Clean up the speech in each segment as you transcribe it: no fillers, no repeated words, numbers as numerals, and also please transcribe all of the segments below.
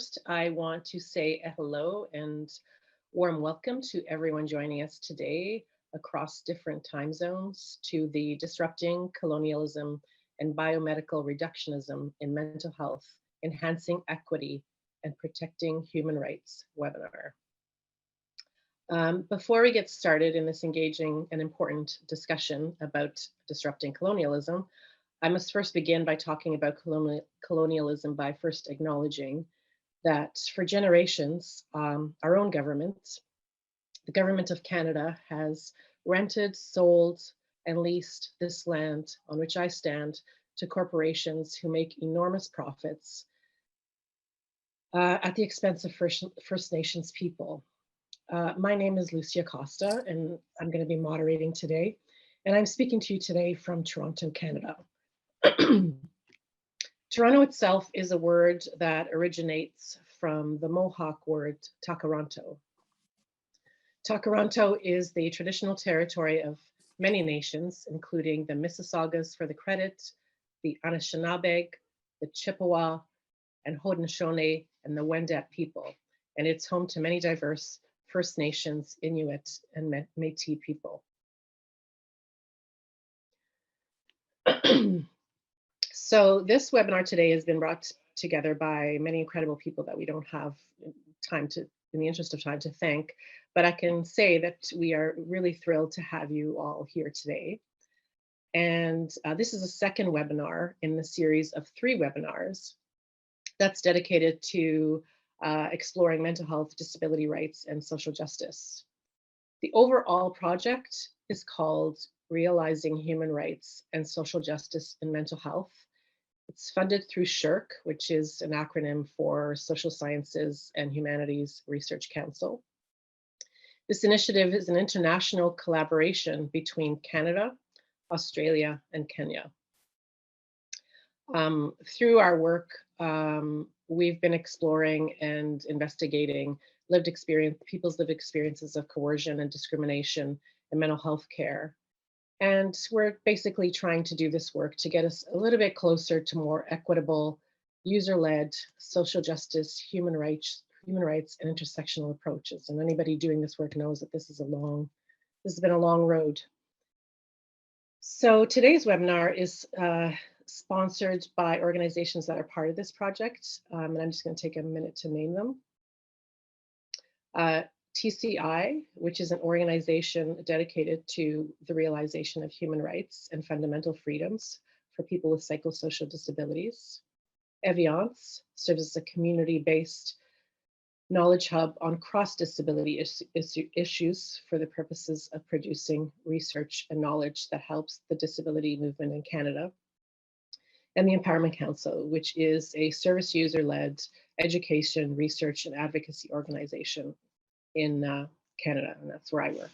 First, I want to say a hello and warm welcome to everyone joining us today across different time zones to the Disrupting Colonialism and Biomedical Reductionism in Mental Health, Enhancing Equity and Protecting Human Rights webinar. Before we get started in this engaging and important discussion about disrupting colonialism, I must first begin by talking about colonialism by first acknowledging that for generations, our own government, the government of Canada, has rented, sold, and leased this land on which I stand to corporations who make enormous profits at the expense of First Nations people. My name is Lucia Costa, and I'm going to be moderating today. And I'm speaking to you today from Toronto, Canada. Toronto itself is a word that originates from the Mohawk word Takaranto. Takaranto is the traditional territory of many nations, including the Mississaugas for the credit, the Anishinaabe, the Chippewa, and Haudenosaunee, and the Wendat people. And it's home to many diverse First Nations, Inuit, and Métis people. So this webinar today has been brought together by many incredible people that we don't have time to, in the interest of time, to thank, but I can say that we are really thrilled to have you all here today. And this is a second webinar in the series of 3 webinars that's dedicated to exploring mental health, disability rights, and social justice. The overall project is called Realizing Human Rights and Social Justice in Mental Health. It's funded through SSHRC, which is an acronym for Social Sciences and Humanities Research Council. This initiative is an international collaboration between Canada, Australia, and Kenya. Through our work, we've been exploring and investigating people's lived experiences of coercion and discrimination in mental health care. And we're basically trying to do this work to get us a little bit closer to more equitable, user-led social justice, human rights, and intersectional approaches. And anybody doing this work knows that this has been a long road. So today's webinar is sponsored by organizations that are part of this project. And I'm just going to take a minute to name them. TCI, which is an organization dedicated to the realization of human rights and fundamental freedoms for people with psychosocial disabilities. Eviance serves as a community-based knowledge hub on cross-disability issues for the purposes of producing research and knowledge that helps the disability movement in Canada. And the Empowerment Council, which is a service user-led education, research, and advocacy organization in Canada, and that's where I work.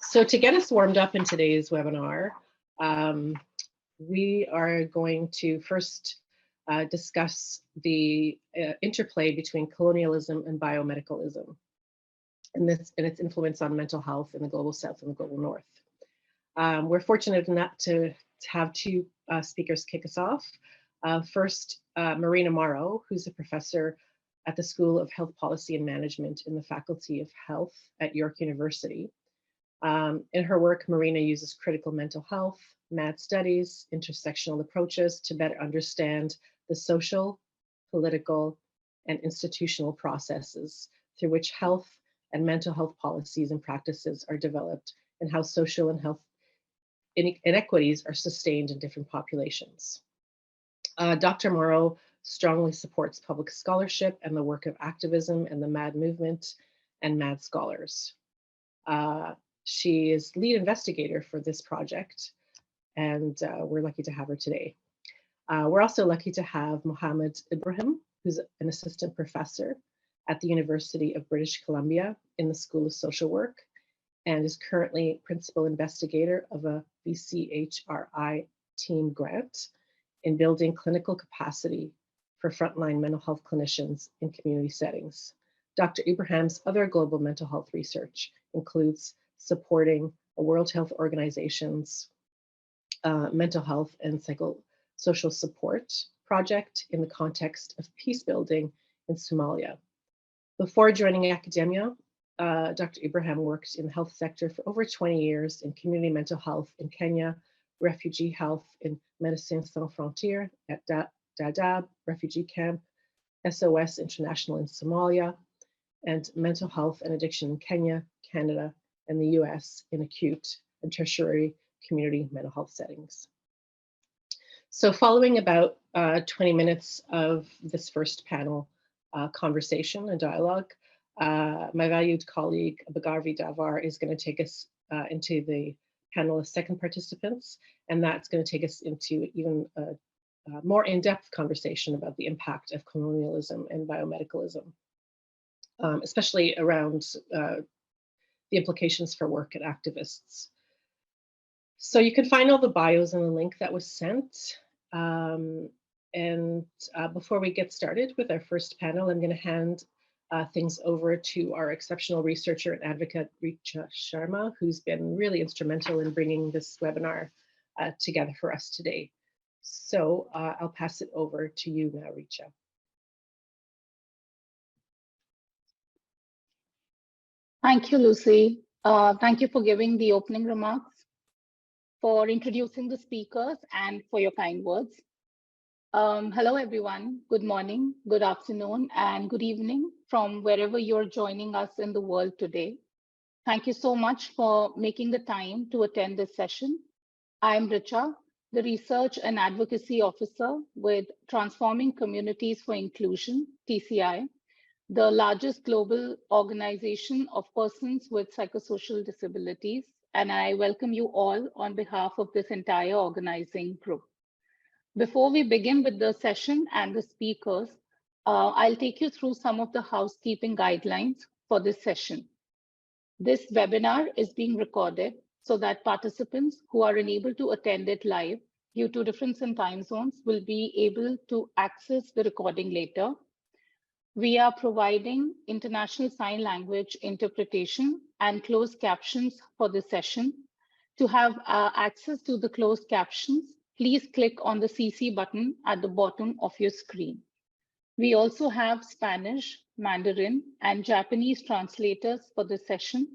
So to get us warmed up in today's webinar, we are going to first discuss the interplay between colonialism and biomedicalism, and its influence on mental health in the global south and the global north. We're fortunate enough to have 2 speakers kick us off. First, Marina Morrow, who's a professor at the School of Health Policy and Management in the Faculty of Health at York University. In her work, Marina uses critical mental health, MAD studies, intersectional approaches to better understand the social, political, and institutional processes through which health and mental health policies and practices are developed, and how social and health inequities are sustained in different populations. Dr. Morrow strongly supports public scholarship and the work of activism and the MAD movement and MAD scholars. She is lead investigator for this project, and we're lucky to have her today. We're also lucky to have Mohammed Ibrahim, who's an assistant professor at the University of British Columbia in the School of Social Work, and is currently principal investigator of a BCHRI team grant in building clinical capacity for frontline mental health clinicians in community settings. Dr. Ibrahim's other global mental health research includes supporting a World Health Organization's mental health and psychosocial support project in the context of peace building in Somalia. Before joining academia, Dr. Ibrahim worked in the health sector for over 20 years in community mental health in Kenya, refugee health in Médecins Sans Frontières at Dadaab refugee camp, SOS International in Somalia, and mental health and addiction in Kenya, Canada, and the US in acute and tertiary community mental health settings. So following about 20 minutes of this first panel conversation and dialogue, my valued colleague, Bagarvi Davar, is going to take us into the panel of second participants, and that's going to take us into even a more in-depth conversation about the impact of colonialism and biomedicalism, especially around the implications for work and activists. So you can find all the bios in the link that was sent. Before we get started with our first panel, I'm going to hand things over to our exceptional researcher and advocate, Richa Sharma, who's been really instrumental in bringing this webinar together for us today. So I'll pass it over to you now, Richa. Thank you, Lucy. Thank you for giving the opening remarks, for introducing the speakers, and for your kind words. Hello, everyone. Good morning, good afternoon, and good evening from wherever you're joining us in the world today. Thank you so much for making the time to attend this session. I'm Richa, the Research and Advocacy Officer with Transforming Communities for Inclusion, TCI, the largest global organization of persons with psychosocial disabilities, and I welcome you all on behalf of this entire organizing group. Before we begin with the session and the speakers, I'll take you through some of the housekeeping guidelines for this session. This webinar is being recorded so that participants who are unable to attend it live due to difference in time zones will be able to access the recording later. We are providing international sign language interpretation and closed captions for this session. To have access to the closed captions, please click on the CC button at the bottom of your screen. We also have Spanish, Mandarin, and Japanese translators for this session.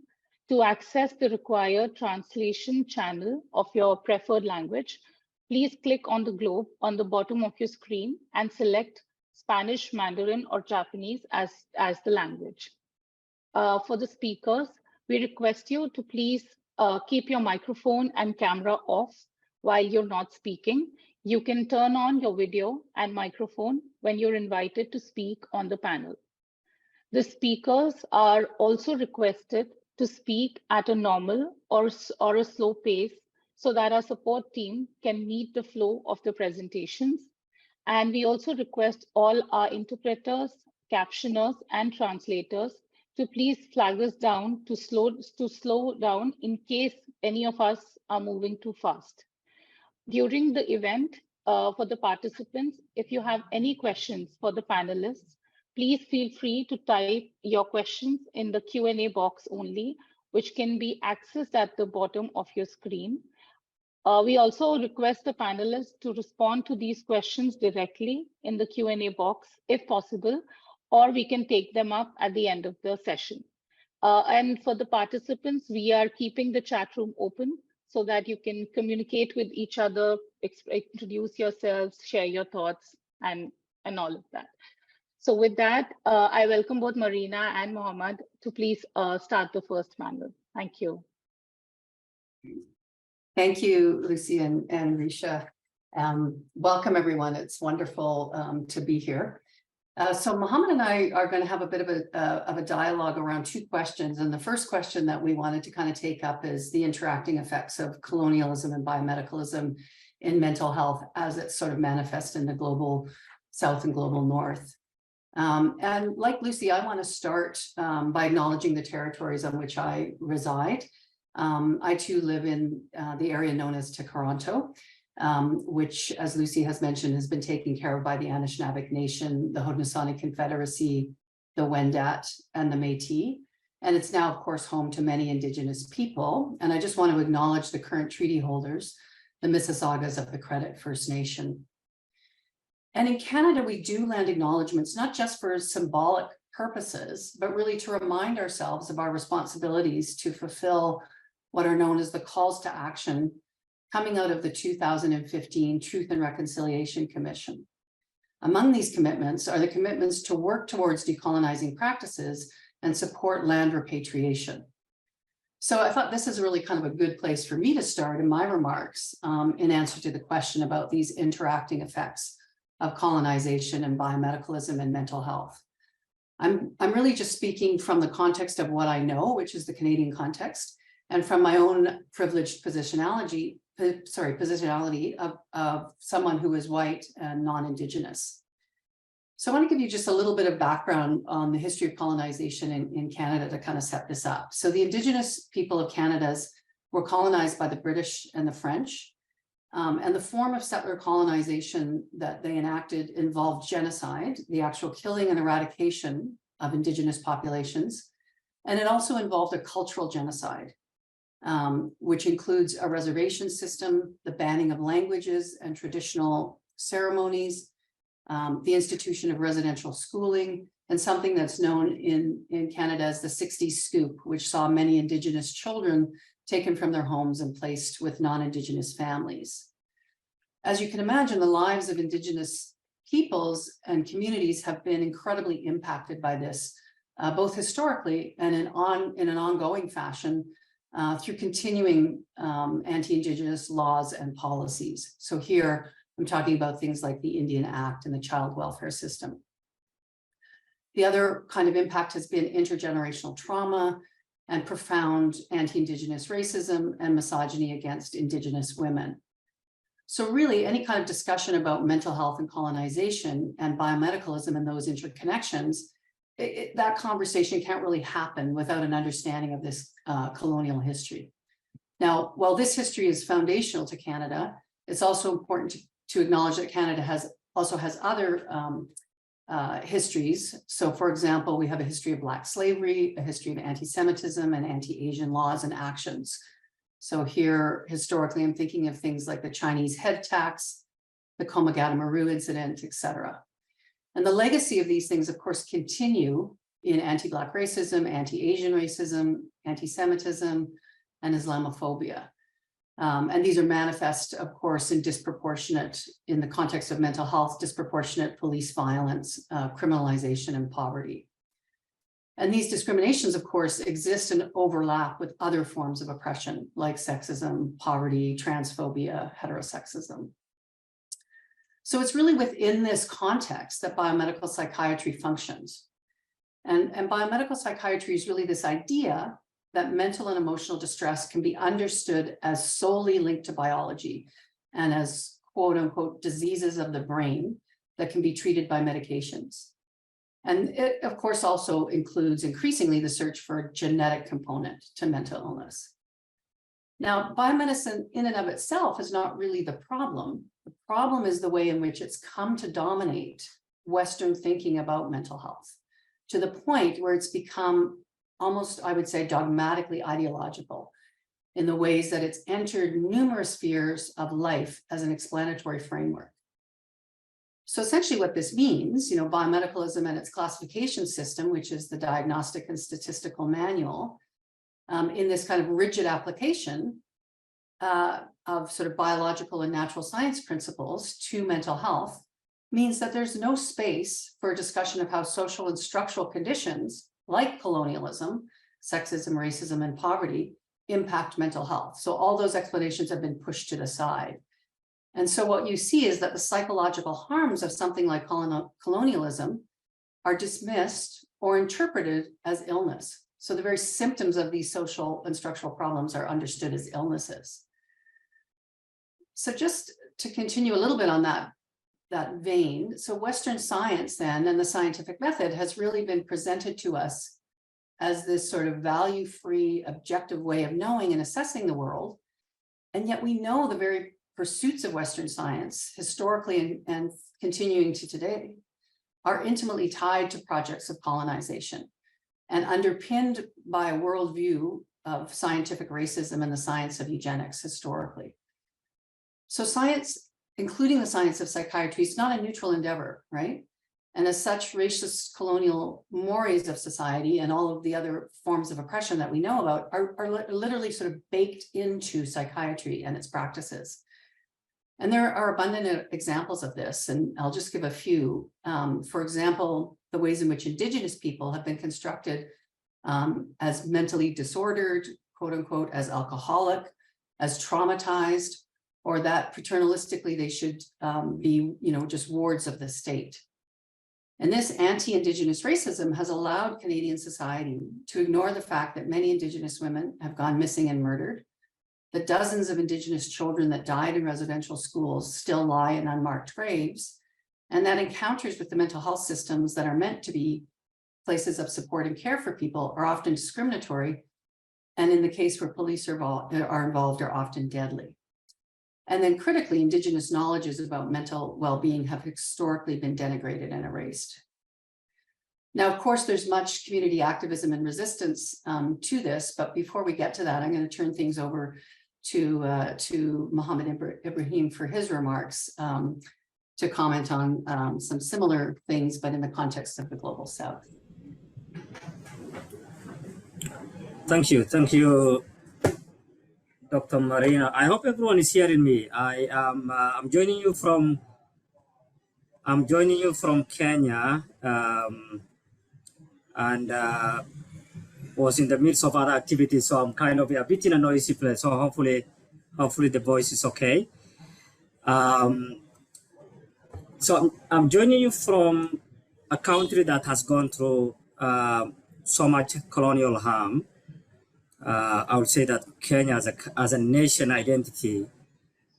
To access the required translation channel of your preferred language, please click on the globe on the bottom of your screen and select Spanish, Mandarin, or Japanese as the language. For the speakers, we request you to please keep your microphone and camera off while you're not speaking. You can turn on your video and microphone when you're invited to speak on the panel. The speakers are also requested to speak at a normal or a slow pace so that our support team can meet the flow of the presentations. And we also request all our interpreters, captioners, and translators to please flag us down to slow down in case any of us are moving too fast. During the event, for the participants, if you have any questions for the panelists, please feel free to type your questions in the Q&A box only, which can be accessed at the bottom of your screen. We also request the panelists to respond to these questions directly in the Q&A box, if possible, or we can take them up at the end of the session. And for the participants, we are keeping the chat room open so that you can communicate with each other, introduce yourselves, share your thoughts, and all of that. So with that, I welcome both Marina and Mohammed to please start the first panel. Thank you. Thank you, Lucy and Risha. Welcome, everyone. It's wonderful to be here. So Mohammed and I are going to have a bit of a dialogue around two questions. And the first question that we wanted to kind of take up is the interacting effects of colonialism and biomedicalism in mental health as it sort of manifests in the global South and global North. And like Lucy, I want to start by acknowledging the territories on which I reside. I too live in the area known as Toronto, which, as Lucy has mentioned, has been taken care of by the Anishinaabe Nation, the Haudenosaunee Confederacy, the Wendat, and the Métis. And it's now, of course, home to many Indigenous people. And I just want to acknowledge the current treaty holders, the Mississaugas of the Credit First Nation. And in Canada, we do land acknowledgements, not just for symbolic purposes, but really to remind ourselves of our responsibilities to fulfill what are known as the calls to action coming out of the 2015 Truth and Reconciliation Commission. Among these commitments are the commitments to work towards decolonizing practices and support land repatriation. So I thought this is really kind of a good place for me to start in my remarks in answer to the question about these interacting effects of colonization and biomedicalism and mental health. I'm really just speaking from the context of what I know, which is the Canadian context, and from my own privileged positionality of someone who is white and non-Indigenous. So I want to give you just a little bit of background on the history of colonization in Canada to kind of set this up. So the Indigenous people of Canada were colonized by the British and the French. And the form of settler colonization that they enacted involved genocide, the actual killing and eradication of Indigenous populations. And it also involved a cultural genocide, which includes a reservation system, the banning of languages and traditional ceremonies, the institution of residential schooling, and something that's known in Canada as the 60s scoop, which saw many Indigenous children taken from their homes and placed with non-Indigenous families. As you can imagine, the lives of Indigenous peoples and communities have been incredibly impacted by this, both historically and in an ongoing fashion through continuing anti-Indigenous laws and policies. So here, I'm talking about things like the Indian Act and the child welfare system. The other kind of impact has been intergenerational trauma and profound anti-Indigenous racism and misogyny against Indigenous women. So really, any kind of discussion about mental health and colonization and biomedicalism and those interconnections, that conversation can't really happen without an understanding of this colonial history. Now, while this history is foundational to Canada, it's also important to acknowledge that Canada also has other histories. So for example, we have a history of Black slavery, a history of anti-Semitism and anti-Asian laws and actions. So here, historically, I'm thinking of things like the Chinese head tax, the Komagata-Maru incident, et cetera. And the legacy of these things, of course, continue in anti-Black racism, anti-Asian racism, anti-Semitism, and Islamophobia. And these are manifest, of course, in the context of mental health, disproportionate police violence, criminalization, and poverty. And these discriminations, of course, exist and overlap with other forms of oppression, like sexism, poverty, transphobia, heterosexism. So it's really within this context that biomedical psychiatry functions. And biomedical psychiatry is really this idea that mental and emotional distress can be understood as solely linked to biology and as quote unquote diseases of the brain that can be treated by medications. And it, of course, also includes increasingly the search for a genetic component to mental illness. Now, biomedicine in and of itself is not really the problem. The problem is the way in which it's come to dominate Western thinking about mental health, to the point where it's become almost, I would say, dogmatically ideological in the ways that it's entered numerous spheres of life as an explanatory framework. So essentially what this means, biomedicalism and its classification system, which is the Diagnostic and Statistical Manual, in this kind of rigid application of sort of biological and natural science principles to mental health, means that there's no space for a discussion of how social and structural conditions like colonialism, sexism, racism, and poverty impact mental health. So all those explanations have been pushed to the side. And so what you see is that the psychological harms of something like colonialism are dismissed or interpreted as illness. So the very symptoms of these social and structural problems are understood as illnesses. So just to continue a little bit on that vein, so Western science then and the scientific method has really been presented to us as this sort of value-free, objective way of knowing and assessing the world. And yet we know the very pursuits of Western science, historically and continuing to today, are intimately tied to projects of colonization and underpinned by a worldview of scientific racism and the science of eugenics historically. So science including the science of psychiatry, is not a neutral endeavor, right? And as such, racist colonial mores of society and all of the other forms of oppression that we know about are literally sort of baked into psychiatry and its practices. And there are abundant examples of this, and I'll just give a few. For example, the ways in which Indigenous people have been constructed as mentally disordered, quote unquote, as alcoholic, as traumatized, or that paternalistically they should be, just wards of the state. And this anti-Indigenous racism has allowed Canadian society to ignore the fact that many Indigenous women have gone missing and murdered, the dozens of Indigenous children that died in residential schools still lie in unmarked graves, and that encounters with the mental health systems that are meant to be places of support and care for people are often discriminatory, and in the case where police are involved, are often deadly. And then critically, Indigenous knowledges about mental well-being have historically been denigrated and erased. Now, of course, there's much community activism and resistance to this, but before we get to that, I'm going to turn things over to Mohammed Ibrahim for his remarks to comment on some similar things, but in the context of the Global South. Thank you, Dr. Marina. I hope everyone is hearing me. I'm joining you from Kenya, and was in the midst of other activities, so I'm kind of a bit in a noisy place. So hopefully the voice is okay. So I'm joining you from a country that has gone through so much colonial harm. I would say that Kenya as a nation identity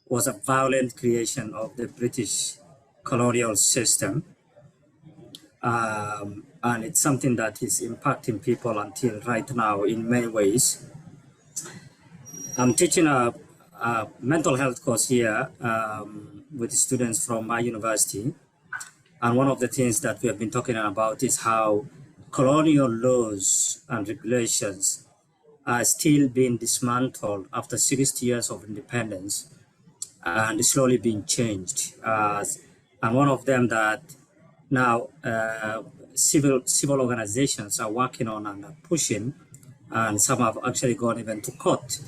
was a violent creation of the British colonial system. And it's something that is impacting people until right now in many ways. I'm teaching a mental health course here with students from my university. And one of the things that we have been talking about is how colonial laws and regulations are still being dismantled after 60 years of independence and slowly being changed. And one of them that now civil organizations are working on and are pushing, and some have actually gone even to court,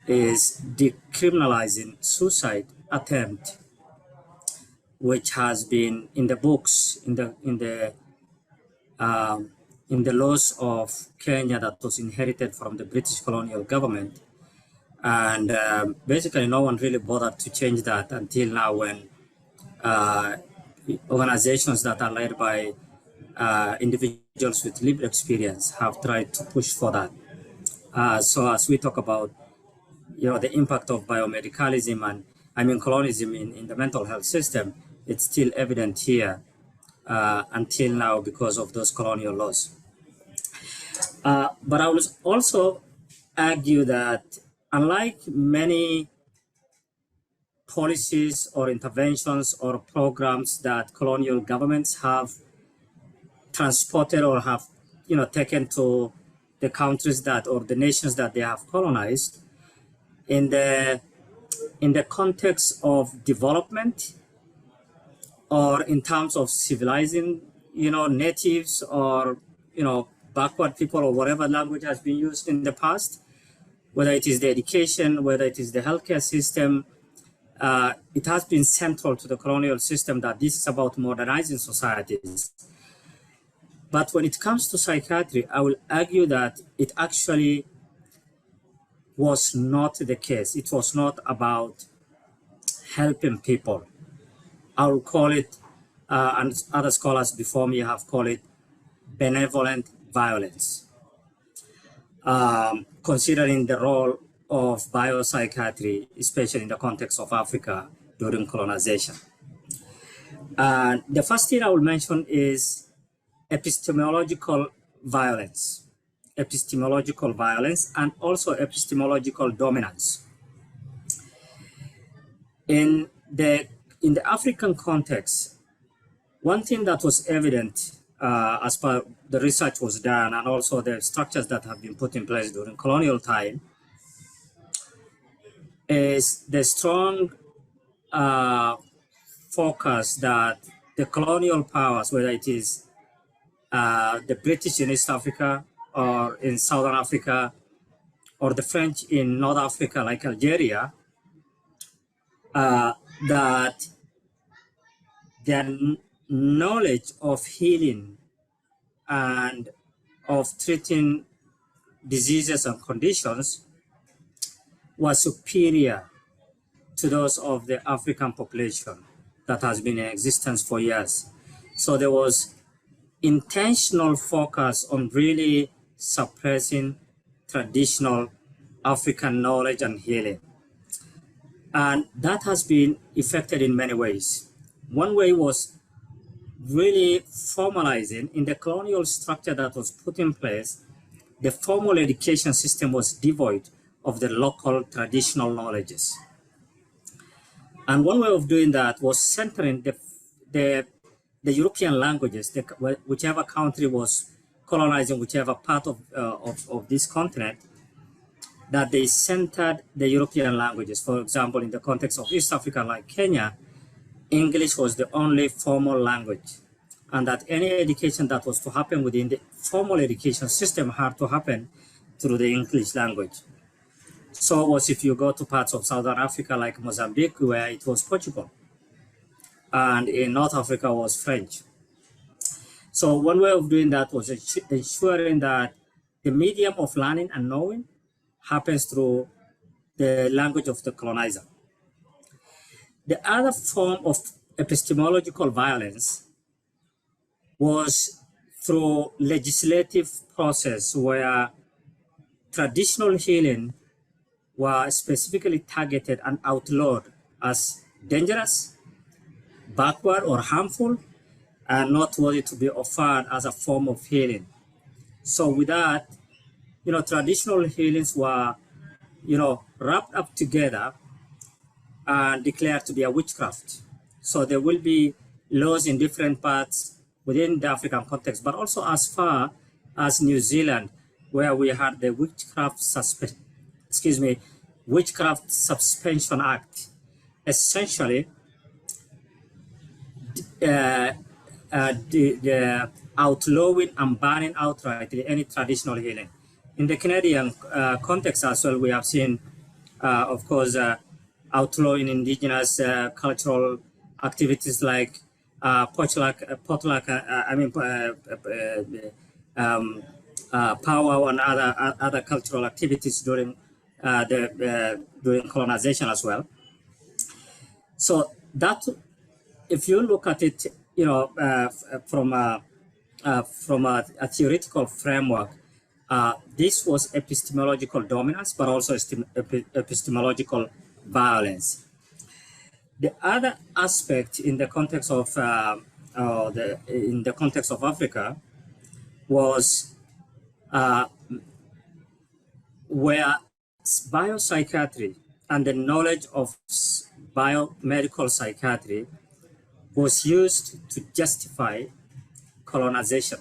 is decriminalizing suicide attempt, which has been in the books in the laws of Kenya that was inherited from the British colonial government. And basically no one really bothered to change that until now, when organizations that are led by individuals with lived experience have tried to push for that. So as we talk about, the impact of biomedicalism and colonialism in the mental health system, it's still evident here until now because of those colonial laws. But I will also argue that unlike many policies or interventions or programs that colonial governments have transported or have taken to the countries that, or the nations that they have colonized, in the context of development or in terms of civilizing natives or backward people, or whatever language has been used in the past, whether it is the education, whether it is the healthcare system, it has been central to the colonial system that this is about modernizing societies. But when it comes to psychiatry, I will argue that it actually was not the case. It was not about helping people. I will call it, and other scholars before me have called it, benevolent violence, considering the role of biopsychiatry, especially in the context of Africa during colonization. The first thing I will mention is epistemological violence, and also epistemological dominance. In the African context, one thing that was evident as per the research was done, and also the structures that have been put in place during colonial time, is the strong focus that the colonial powers, whether it is the British in East Africa or in Southern Africa, or the French in North Africa, like Algeria, that their knowledge of healing and of treating diseases and conditions was superior to those of the African population that has been in existence for years. So there was intentional focus on really suppressing traditional African knowledge and healing. And that has been effected in many ways. One way was really formalizing in the colonial structure that was put in place. The formal education system was devoid of the local traditional knowledges. And one way of doing that was centering the European languages, whichever country was colonizing whichever part of this continent, that they centered the European languages. For example, in the context of East Africa, like Kenya, English was the only formal language, and that any education that was to happen within the formal education system had to happen through the English language. So it was if you go to parts of Southern Africa, like Mozambique, where it was Portugal, and in North Africa was French. So one way of doing that was ensuring that the medium of learning and knowing happens through the language of the colonizer. The other form of epistemological violence was through legislative process, where traditional healing were specifically targeted and outlawed as dangerous, backward, or harmful, and not worthy to be offered as a form of healing. So with that, traditional healings were, wrapped up together and declared to be a witchcraft. So there will be laws in different parts within the African context, but also as far as New Zealand, where we had the Witchcraft Suspension Act. Essentially, the outlawing and banning outright any traditional healing. In the Canadian context as well, we have seen, of course, outlawing indigenous cultural activities like potluck, powwow and other cultural activities during during colonization as well. So that, if you look at it, from a theoretical framework, this was epistemological dominance, but also epistemological violence. The other aspect in the context of Africa was where biopsychiatry and the knowledge of biomedical psychiatry was used to justify colonization.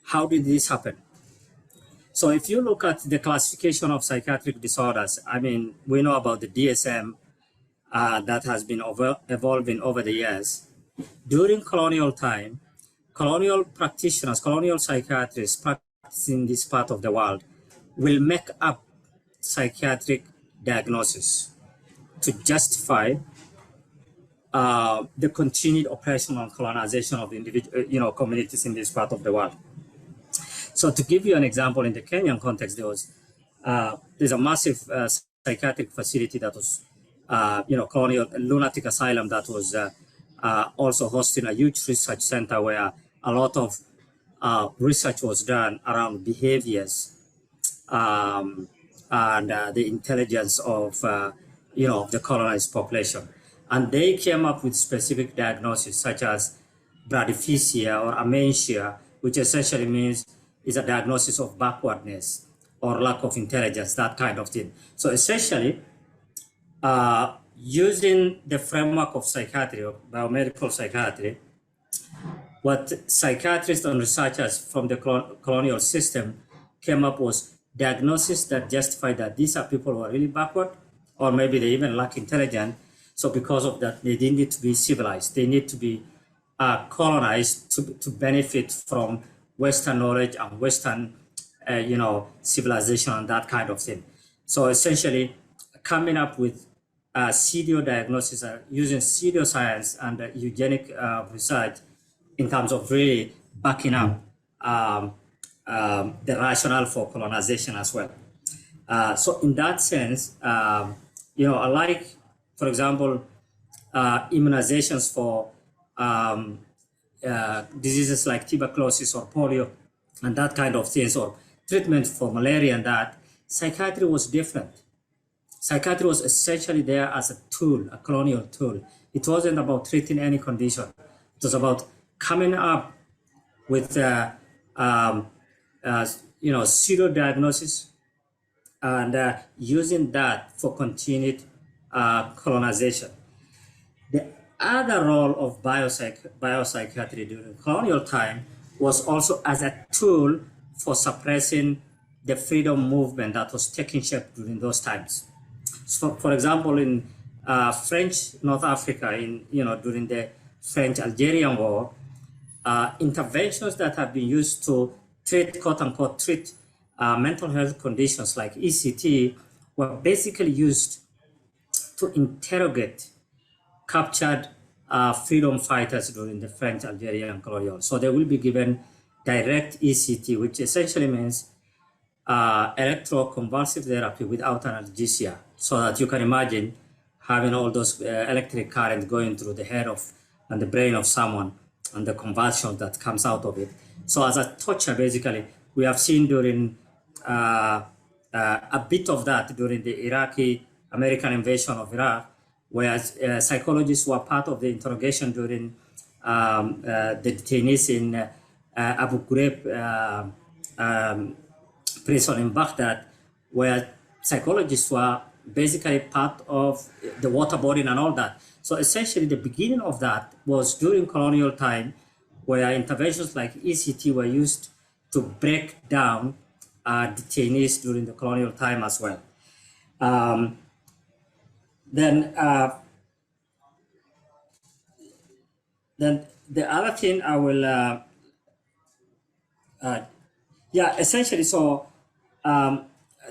How did this happen? So if you look at the classification of psychiatric disorders, we know about the DSM that has been evolving over the years. During colonial time, colonial practitioners, colonial psychiatrists practicing this part of the world will make up psychiatric diagnosis to justify the continued oppression and colonization of individual, communities in this part of the world. So to give you an example, in the Kenyan context, there's a massive psychiatric facility that was, colonial lunatic asylum that was also hosting a huge research center where a lot of research was done around behaviors and the intelligence of, the colonized population. And they came up with specific diagnoses such as bradyphysia or amentia, which essentially means is a diagnosis of backwardness or lack of intelligence, that kind of thing. So essentially, using the framework of psychiatry, or biomedical psychiatry, what psychiatrists and researchers from the colonial system came up was diagnosis that justify that these are people who are really backward or maybe they even lack intelligence. So because of that, they need to be civilized. They need to be colonized to benefit from Western knowledge and Western, civilization and that kind of thing. So essentially, coming up with pseudo diagnosis, using pseudoscience and eugenic research in terms of really backing up the rationale for colonization as well. So in that sense, unlike, for example, immunizations for diseases like tuberculosis or polio and that kind of things, or treatment for malaria and that, psychiatry was different. Psychiatry was essentially there as a tool, a colonial tool. It wasn't about treating any condition. It was about coming up with pseudo diagnosis and using that for continued colonization. The other role of biopsychiatry during colonial time was also as a tool for suppressing the freedom movement that was taking shape during those times. So, for example, in French North Africa, during the French-Algerian War, interventions that have been used to treat, quote unquote, treat mental health conditions like ECT were basically used to interrogate captured freedom fighters during the French-Algerian colonial. So they will be given direct ECT, which essentially means electroconvulsive therapy without analgesia, so that you can imagine having all those electric currents going through the head and the brain of someone and the convulsion that comes out of it. So as a torture, basically, we have seen during a bit of that during the Iraqi American invasion of Iraq, where psychologists were part of the interrogation during the detainees in Abu Ghraib prison in Baghdad, where psychologists were basically part of the waterboarding and all that. So essentially the beginning of that was during colonial time, where interventions like ECT were used to break down detainees during the colonial time as well. Then the other thing I will, essentially, so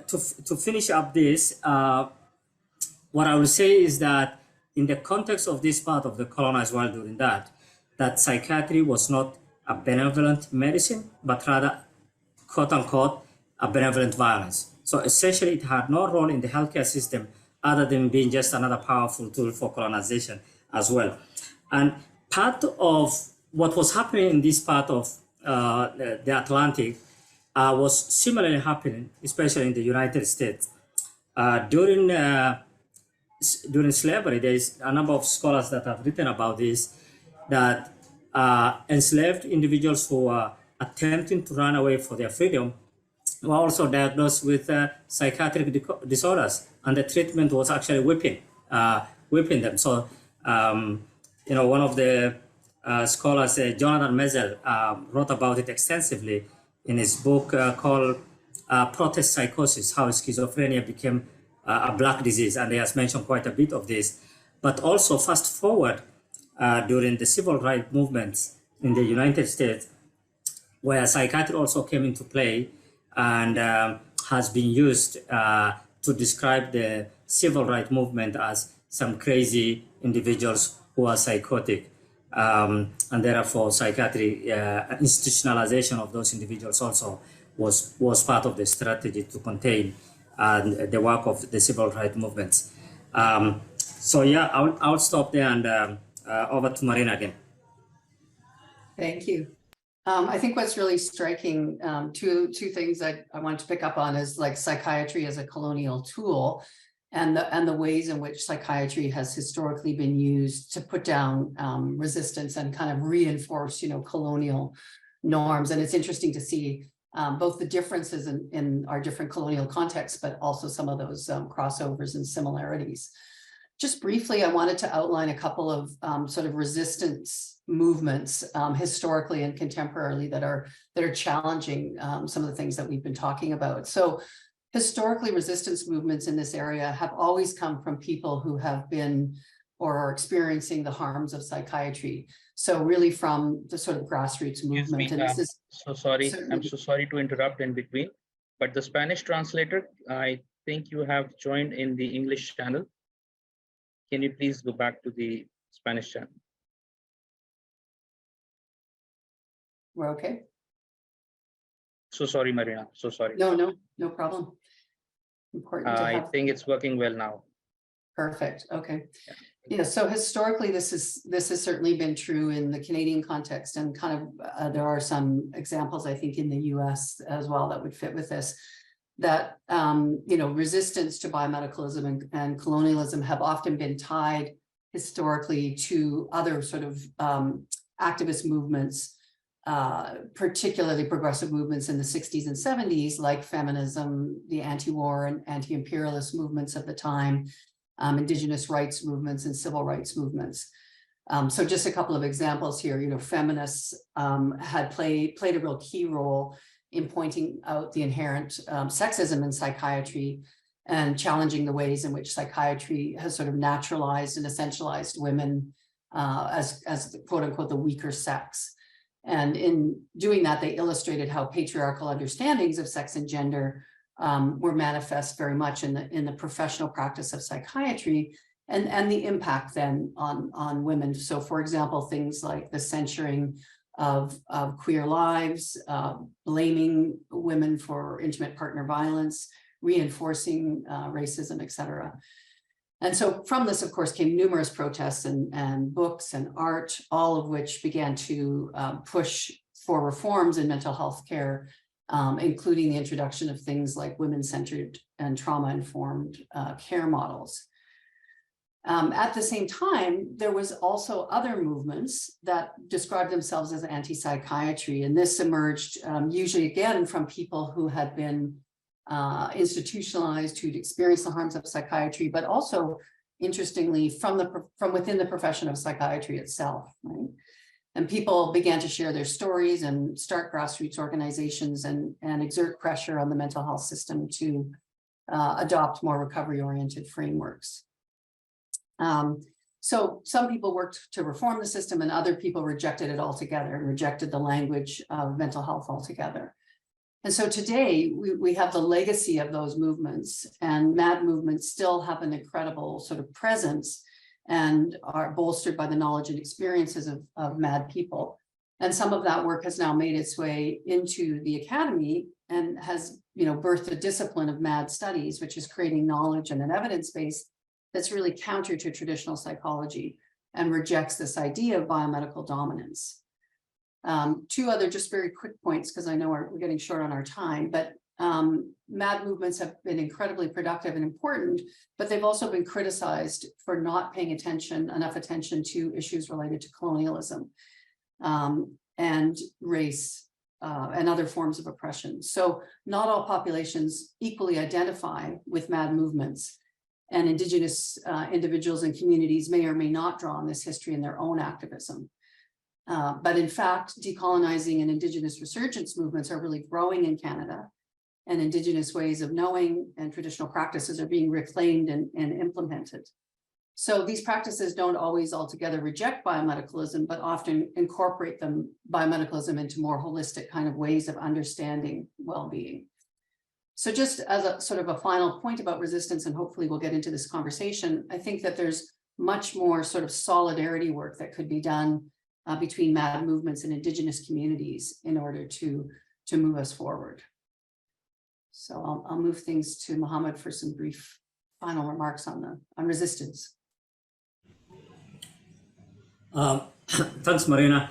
to finish up this, what I will say is that in the context of this part of the colonized world during that psychiatry was not a benevolent medicine, but rather, quote unquote, a benevolent violence. So essentially it had no role in the healthcare system other than being just another powerful tool for colonization as well. And part of what was happening in this part of the Atlantic was similarly happening, especially in the United States. During slavery, there is a number of scholars that have written about this, that enslaved individuals who were attempting to run away for their freedom were also diagnosed with psychiatric disorders, and the treatment was actually whipping them. So, one of the scholars, Jonathan Meisel, wrote about it extensively in his book called Protest Psychosis, How Schizophrenia Became a Black Disease, and he has mentioned quite a bit of this. But also fast forward during the civil rights movements in the United States, where psychiatry also came into play and has been used to describe the civil rights movement as some crazy individuals who are psychotic. And therefore psychiatry, institutionalization of those individuals also was part of the strategy to contain the work of the civil rights movements. So yeah, I'll stop there and over to Marina again. Thank you. I think what's really striking, two things I want to pick up on is like psychiatry as a colonial tool, and the ways in which psychiatry has historically been used to put down resistance and kind of reinforce, colonial norms. And it's interesting to see both the differences in our different colonial contexts, but also some of those crossovers and similarities. Just briefly, I wanted to outline a couple of sort of resistance movements historically and contemporarily that are challenging some of the things that we've been talking about. So historically, resistance movements in this area have always come from people who have been or are experiencing the harms of psychiatry. So really from the sort of grassroots movement. And this is so sorry, I'm so sorry to interrupt in between, but the Spanish translator, I think you have joined in the English channel. Can you please go back to the Spanish channel? we're okay. So sorry, Marina, so sorry. No problem. Important to I have. think it's working well now. Perfect. Okay. Yeah. So historically, this has certainly been true in the Canadian context, and kind of there are some examples, I think, in the U.S. as well that would fit with this. That resistance to biomedicalism and colonialism have often been tied historically to other sort of activist movements, particularly progressive movements in the 60s and 70s, like feminism, the anti-war and anti-imperialist movements of the time, Indigenous rights movements and civil rights movements. So just a couple of examples here, feminists had played a real key role in pointing out the inherent sexism in psychiatry and challenging the ways in which psychiatry has sort of naturalized and essentialized women as quote unquote the weaker sex. And in doing that, they illustrated how patriarchal understandings of sex and gender were manifest very much in the professional practice of psychiatry and the impact then on women. So for example, things like the censoring of queer lives, blaming women for intimate partner violence, reinforcing racism, etc. And so from this, of course, came numerous protests and books and art, all of which began to push for reforms in mental health care, including the introduction of things like women-centered and trauma-informed care models. At the same time, there was also other movements that described themselves as anti-psychiatry, and this emerged usually again from people who had been institutionalized, who'd experienced the harms of psychiatry, but also, interestingly, from within the profession of psychiatry itself, right? And people began to share their stories and start grassroots organizations and exert pressure on the mental health system to adopt more recovery-oriented frameworks. So some people worked to reform the system and other people rejected it altogether and rejected the language of mental health altogether. And so today we have the legacy of those movements, and MAD movements still have an incredible sort of presence and are bolstered by the knowledge and experiences of MAD people. And some of that work has now made its way into the academy and has birthed the discipline of MAD studies, which is creating knowledge and an evidence base that's really counter to traditional psychology and rejects this idea of biomedical dominance. Two other just very quick points, because I know we're getting short on our time, but MAD movements have been incredibly productive and important, but they've also been criticized for not paying enough attention to issues related to colonialism and race and other forms of oppression. So not all populations equally identify with MAD movements, and Indigenous individuals and communities may or may not draw on this history in their own activism. But in fact, decolonizing and Indigenous resurgence movements are really growing in Canada, and Indigenous ways of knowing and traditional practices are being reclaimed and implemented. So these practices don't always altogether reject biomedicalism, but often incorporate biomedicalism into more holistic kind of ways of understanding well-being. So just as a sort of a final point about resistance, and hopefully we'll get into this conversation, I think that there's much more sort of solidarity work that could be done between MAD movements and Indigenous communities in order to move us forward. So I'll move things to Mohammed for some brief final remarks on resistance. Thanks, Marina.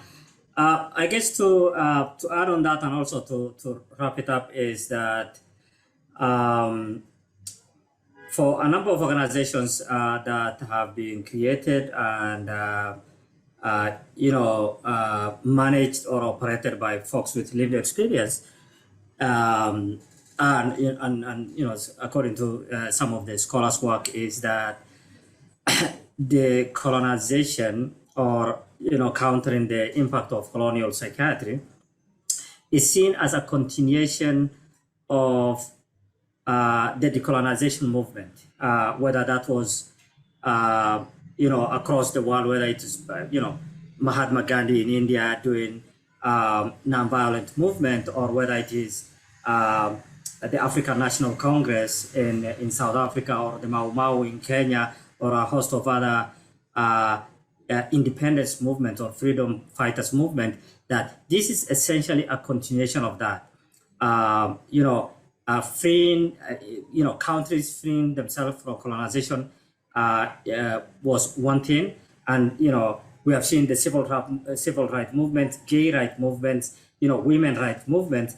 I guess to add on that and also to wrap it up is that for a number of organizations that have been created and managed or operated by folks with lived experience, and according to some of the scholars' work, is that the colonization or countering the impact of colonial psychiatry is seen as a continuation of the decolonization movement, whether that was across the world, whether it is Mahatma Gandhi in India doing nonviolent movement, or whether it is the African National Congress in South Africa, or the Mau Mau in Kenya, or a host of other independence movement or freedom fighters movement, that this is essentially a continuation of that. Freeing, countries freeing themselves from colonization was one thing, and we have seen the civil rights movement, gay rights movements, women rights movement,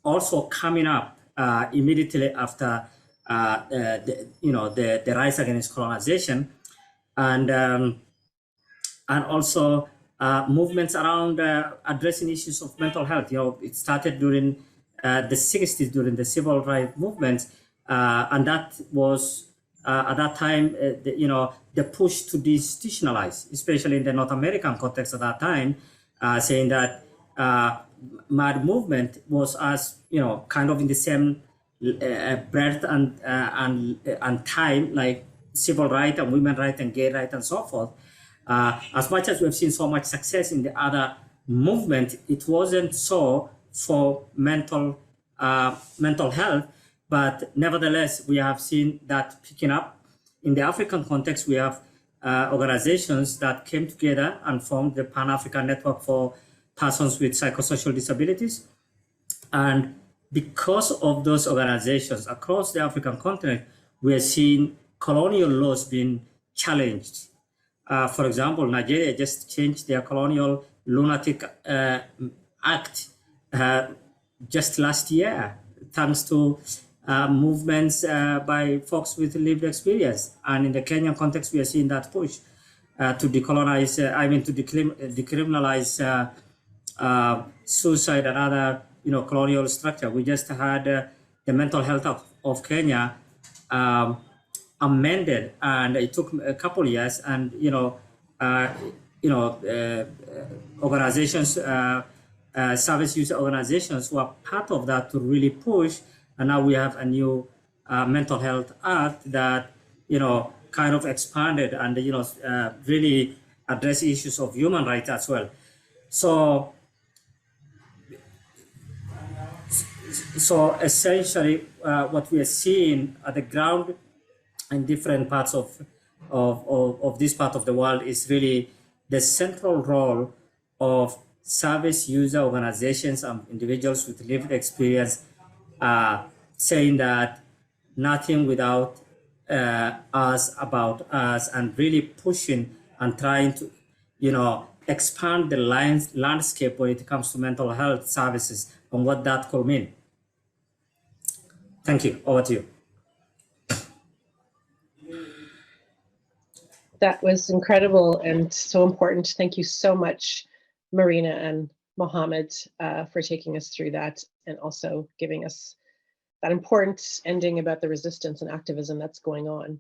also coming up immediately after the rise against colonization, and also movements around addressing issues of mental health. It started during the 60s during the civil rights movement, and that was at that time the push to deinstitutionalize, especially in the North American context at that time, saying that MAD movement was as kind of in the same breadth and time like civil rights and women rights and gay rights and so forth. As much as we've seen so much success in the other movement, it wasn't so for mental health. But nevertheless, we have seen that picking up. In the African context, we have organizations that came together and formed the Pan-African Network for Persons with Psychosocial Disabilities. And because of those organizations across the African continent, we are seeing colonial laws being challenged. For example, Nigeria just changed their colonial lunatic act just last year, thanks to movements by folks with lived experience. And in the Kenyan context, we are seeing that push to decolonize, to decriminalize suicide and other, colonial structure. We just had the mental health of Kenya amended, and it took a couple of years, and organizations, service user organizations were part of that to really push. And now we have a new mental health act that kind of expanded and really address issues of human rights as well. So essentially, what we are seeing at the ground in different parts of this part of the world is really the central role of service user organizations and individuals with lived experience, saying that nothing without us, about us, and really pushing and trying to expand the landscape when it comes to mental health services and what that could mean. Thank you. Over to you. That was incredible and so important. Thank you so much, Marina and Mohammed, for taking us through that and also giving us that important ending about the resistance and activism that's going on.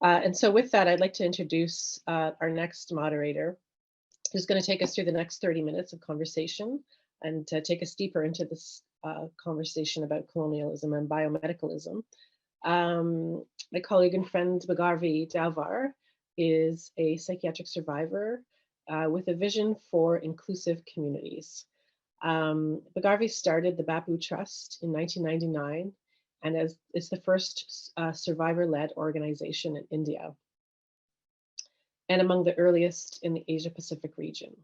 And so with that, I'd like to introduce our next moderator, who's going to take us through the next 30 minutes of conversation and take us deeper into this conversation about colonialism and biomedicalism. My colleague and friend Bhargavi Dalvar is a psychiatric survivor with a vision for inclusive communities. Bhargavi started the Bapu Trust in 1999 and is the first survivor-led organization in India and among the earliest in the Asia Pacific region.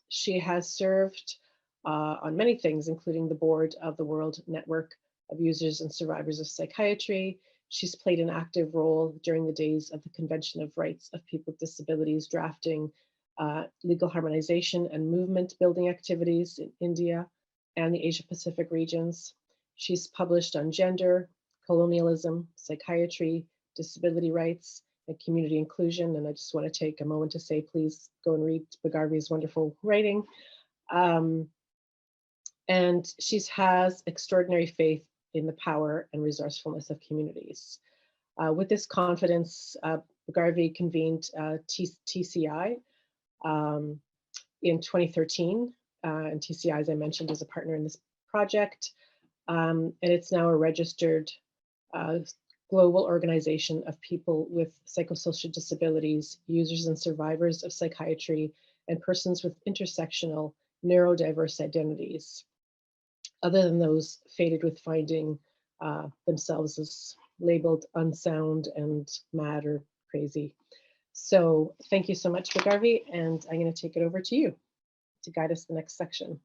She has served on many things, including the board of the World Network of Users and Survivors of Psychiatry. She's played an active role during the days of the Convention of Rights of People with Disabilities, drafting legal harmonization and movement building activities in India and the Asia Pacific regions. She's published on gender, colonialism, psychiatry, disability rights, and community inclusion. And I just want to take a moment to say, please go and read Bhargavi's wonderful writing. And she has extraordinary faith in the power and resourcefulness of communities. With this confidence, Bhargavi convened TCI in 2013. And TCI, as I mentioned, is a partner in this project. and it's now a registered global organization of people with psychosocial disabilities, users and survivors of psychiatry, and persons with intersectional neurodiverse identities, other than those fated with finding themselves as labeled unsound and mad or crazy. So thank you so much, Garvey, and I'm going to take it over to you to guide us the next section.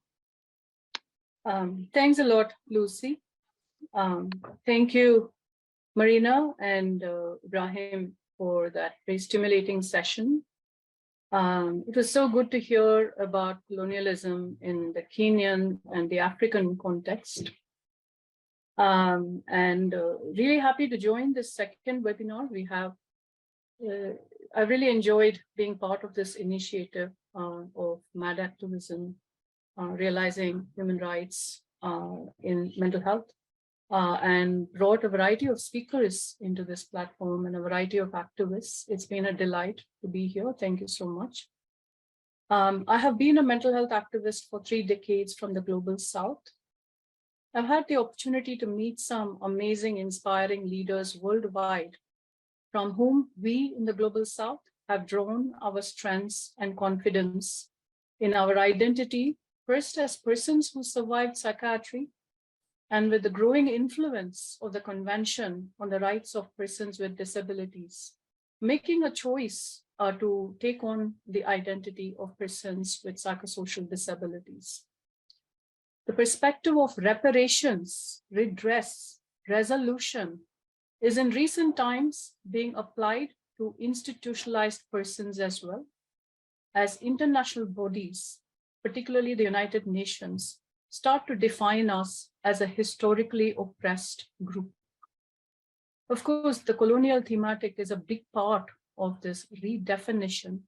Thanks a lot, Lucy. Thank you, Marina and Ibrahim, for that very stimulating session. It was so good to hear about colonialism in the Kenyan and the African context. And really happy to join this second webinar. We have, I really enjoyed being part of this initiative of MAD activism, realizing human rights in mental health, and brought a variety of speakers into this platform and a variety of activists. It's been a delight to be here. Thank you so much. I have been a mental health activist for 3 decades from the Global South. I've had the opportunity to meet some amazing, inspiring leaders worldwide, from whom we in the Global South have drawn our strengths and confidence in our identity, first as persons who survived psychiatry, and with the growing influence of the Convention on the Rights of Persons with Disabilities, making a choice to take on the identity of persons with psychosocial disabilities. The perspective of reparations, redress, resolution is in recent times being applied to institutionalized persons as well, as international bodies, particularly the United Nations, start to define us as a historically oppressed group. Of course, the colonial thematic is a big part of this redefinition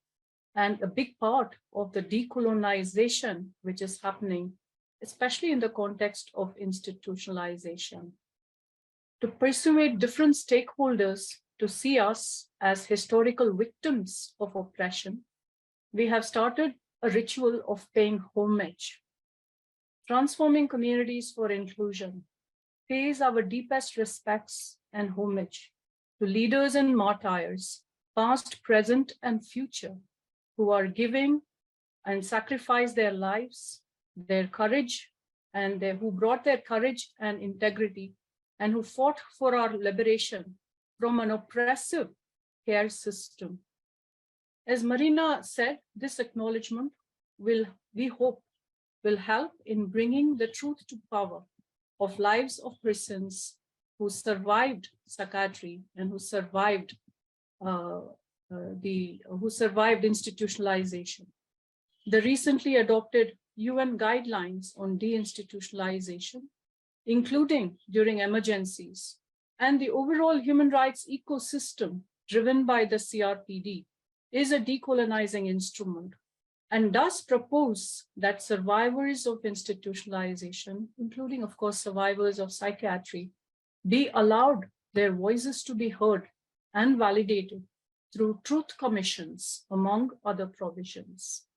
and a big part of the decolonization which is happening, especially in the context of institutionalization. To persuade different stakeholders to see us as historical victims of oppression, we have started a ritual of paying homage. Transforming Communities for Inclusion pays our deepest respects and homage to leaders and martyrs, past, present, and future, who are giving and sacrifice their lives, their courage, and who brought their courage and integrity, and who fought for our liberation from an oppressive care system. As Marina said, this acknowledgement will, we hope, will help in bringing the truth to power of lives of persons who survived psychiatry and who survived institutionalization. The recently adopted UN guidelines on deinstitutionalization, including during emergencies, and the overall human rights ecosystem driven by the CRPD, is a decolonizing instrument and does propose that survivors of institutionalization, including, of course, survivors of psychiatry, be allowed their voices to be heard and validated through truth commissions, among other provisions.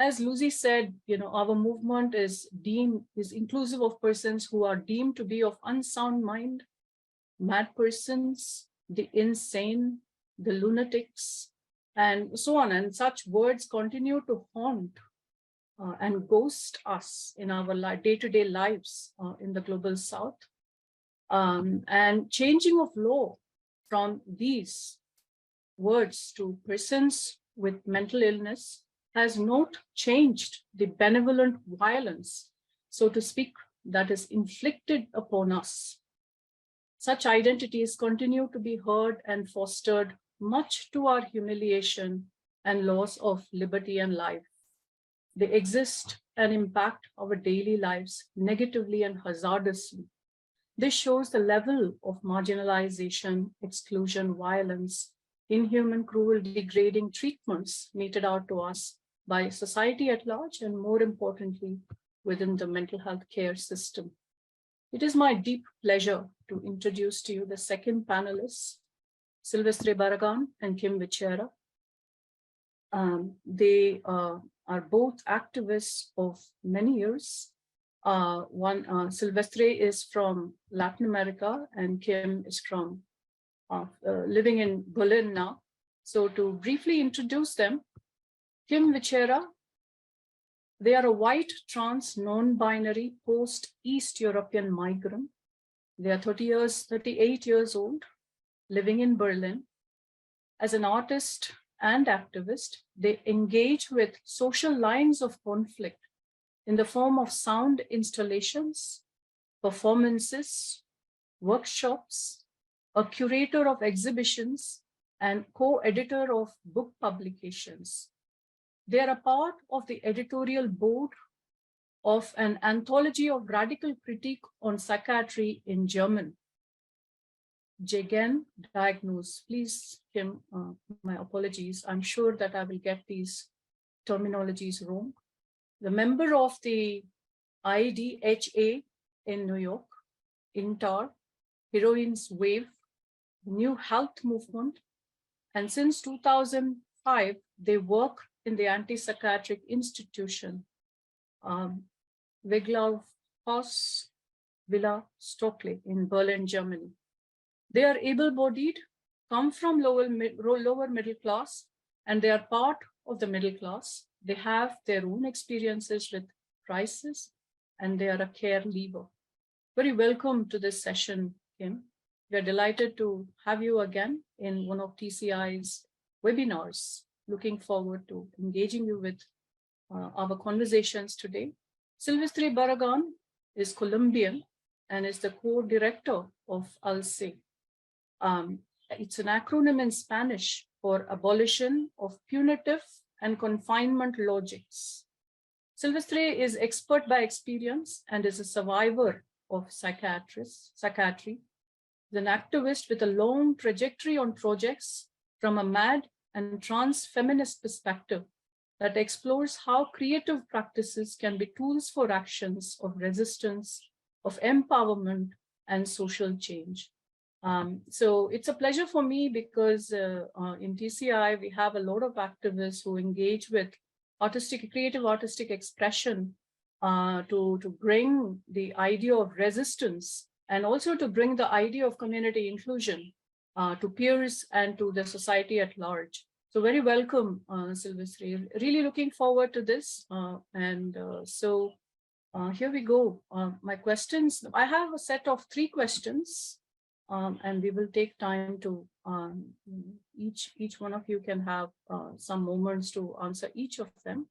As Lucy said, our movement is inclusive of persons who are deemed to be of unsound mind, mad persons, the insane, the lunatics, and so on. And such words continue to haunt and ghost us in our day-to-day lives in the Global South. And changing of law from these words to persons with mental illness has not changed the benevolent violence, so to speak, that is inflicted upon us. Such identities continue to be heard and fostered, much to our humiliation and loss of liberty and life. They exist and impact our daily lives negatively and hazardously. This shows the level of marginalization, exclusion, violence, inhuman, cruel, degrading treatments meted out to us by society at large, and more importantly, within the mental health care system. It is my deep pleasure to introduce to you the second panelists, Silvestre Barragan and Kim Vichera. They are both activists of many years Silvestre is from Latin America and Kim is from living in Berlin now. So to briefly introduce them, Kim Vichera, they are a white, trans, non-binary, post-East European migrant. They are 38 years old, living in Berlin. As an artist and activist, they engage with social lines of conflict in the form of sound installations, performances, workshops, a curator of exhibitions, and co-editor of book publications. They are a part of the editorial board of an anthology of radical critique on psychiatry in German. Gegen diagnose. Please, Kim, my apologies. I'm sure that I will get these terminologies wrong. The member of the IDHA in New York, INTAR, Heroines Wave, New Health Movement, and since 2005, they work in the Anti-Psychiatric Institution, Weglauf Haus Villa Stockley in Berlin, Germany. They are able-bodied, come from lower middle class, and they are part of the middle class. They have their own experiences with crisis, and they are a care leaver. Very welcome to this session, Kim. We are delighted to have you again in one of TCI's webinars. Looking forward to engaging you with our conversations today. Silvestre Barragan is Colombian and is the co-director of ALCE. It's an acronym in Spanish for Abolition of Punitive and Confinement Logics. Silvestre is expert by experience and is a survivor of psychiatry. He's an activist with a long trajectory on projects from a mad and trans feminist perspective that explores how creative practices can be tools for actions of resistance, of empowerment, and social change. So it's a pleasure for me because in TCI, we have a lot of activists who engage with creative artistic expression to bring the idea of resistance and also to bring the idea of community inclusion to peers and to the society at large. So very welcome, Silvestre. Really looking forward to this. Here we go. My questions, I have a set of 3 questions. And we will take time to, each one of you can have some moments to answer each of them.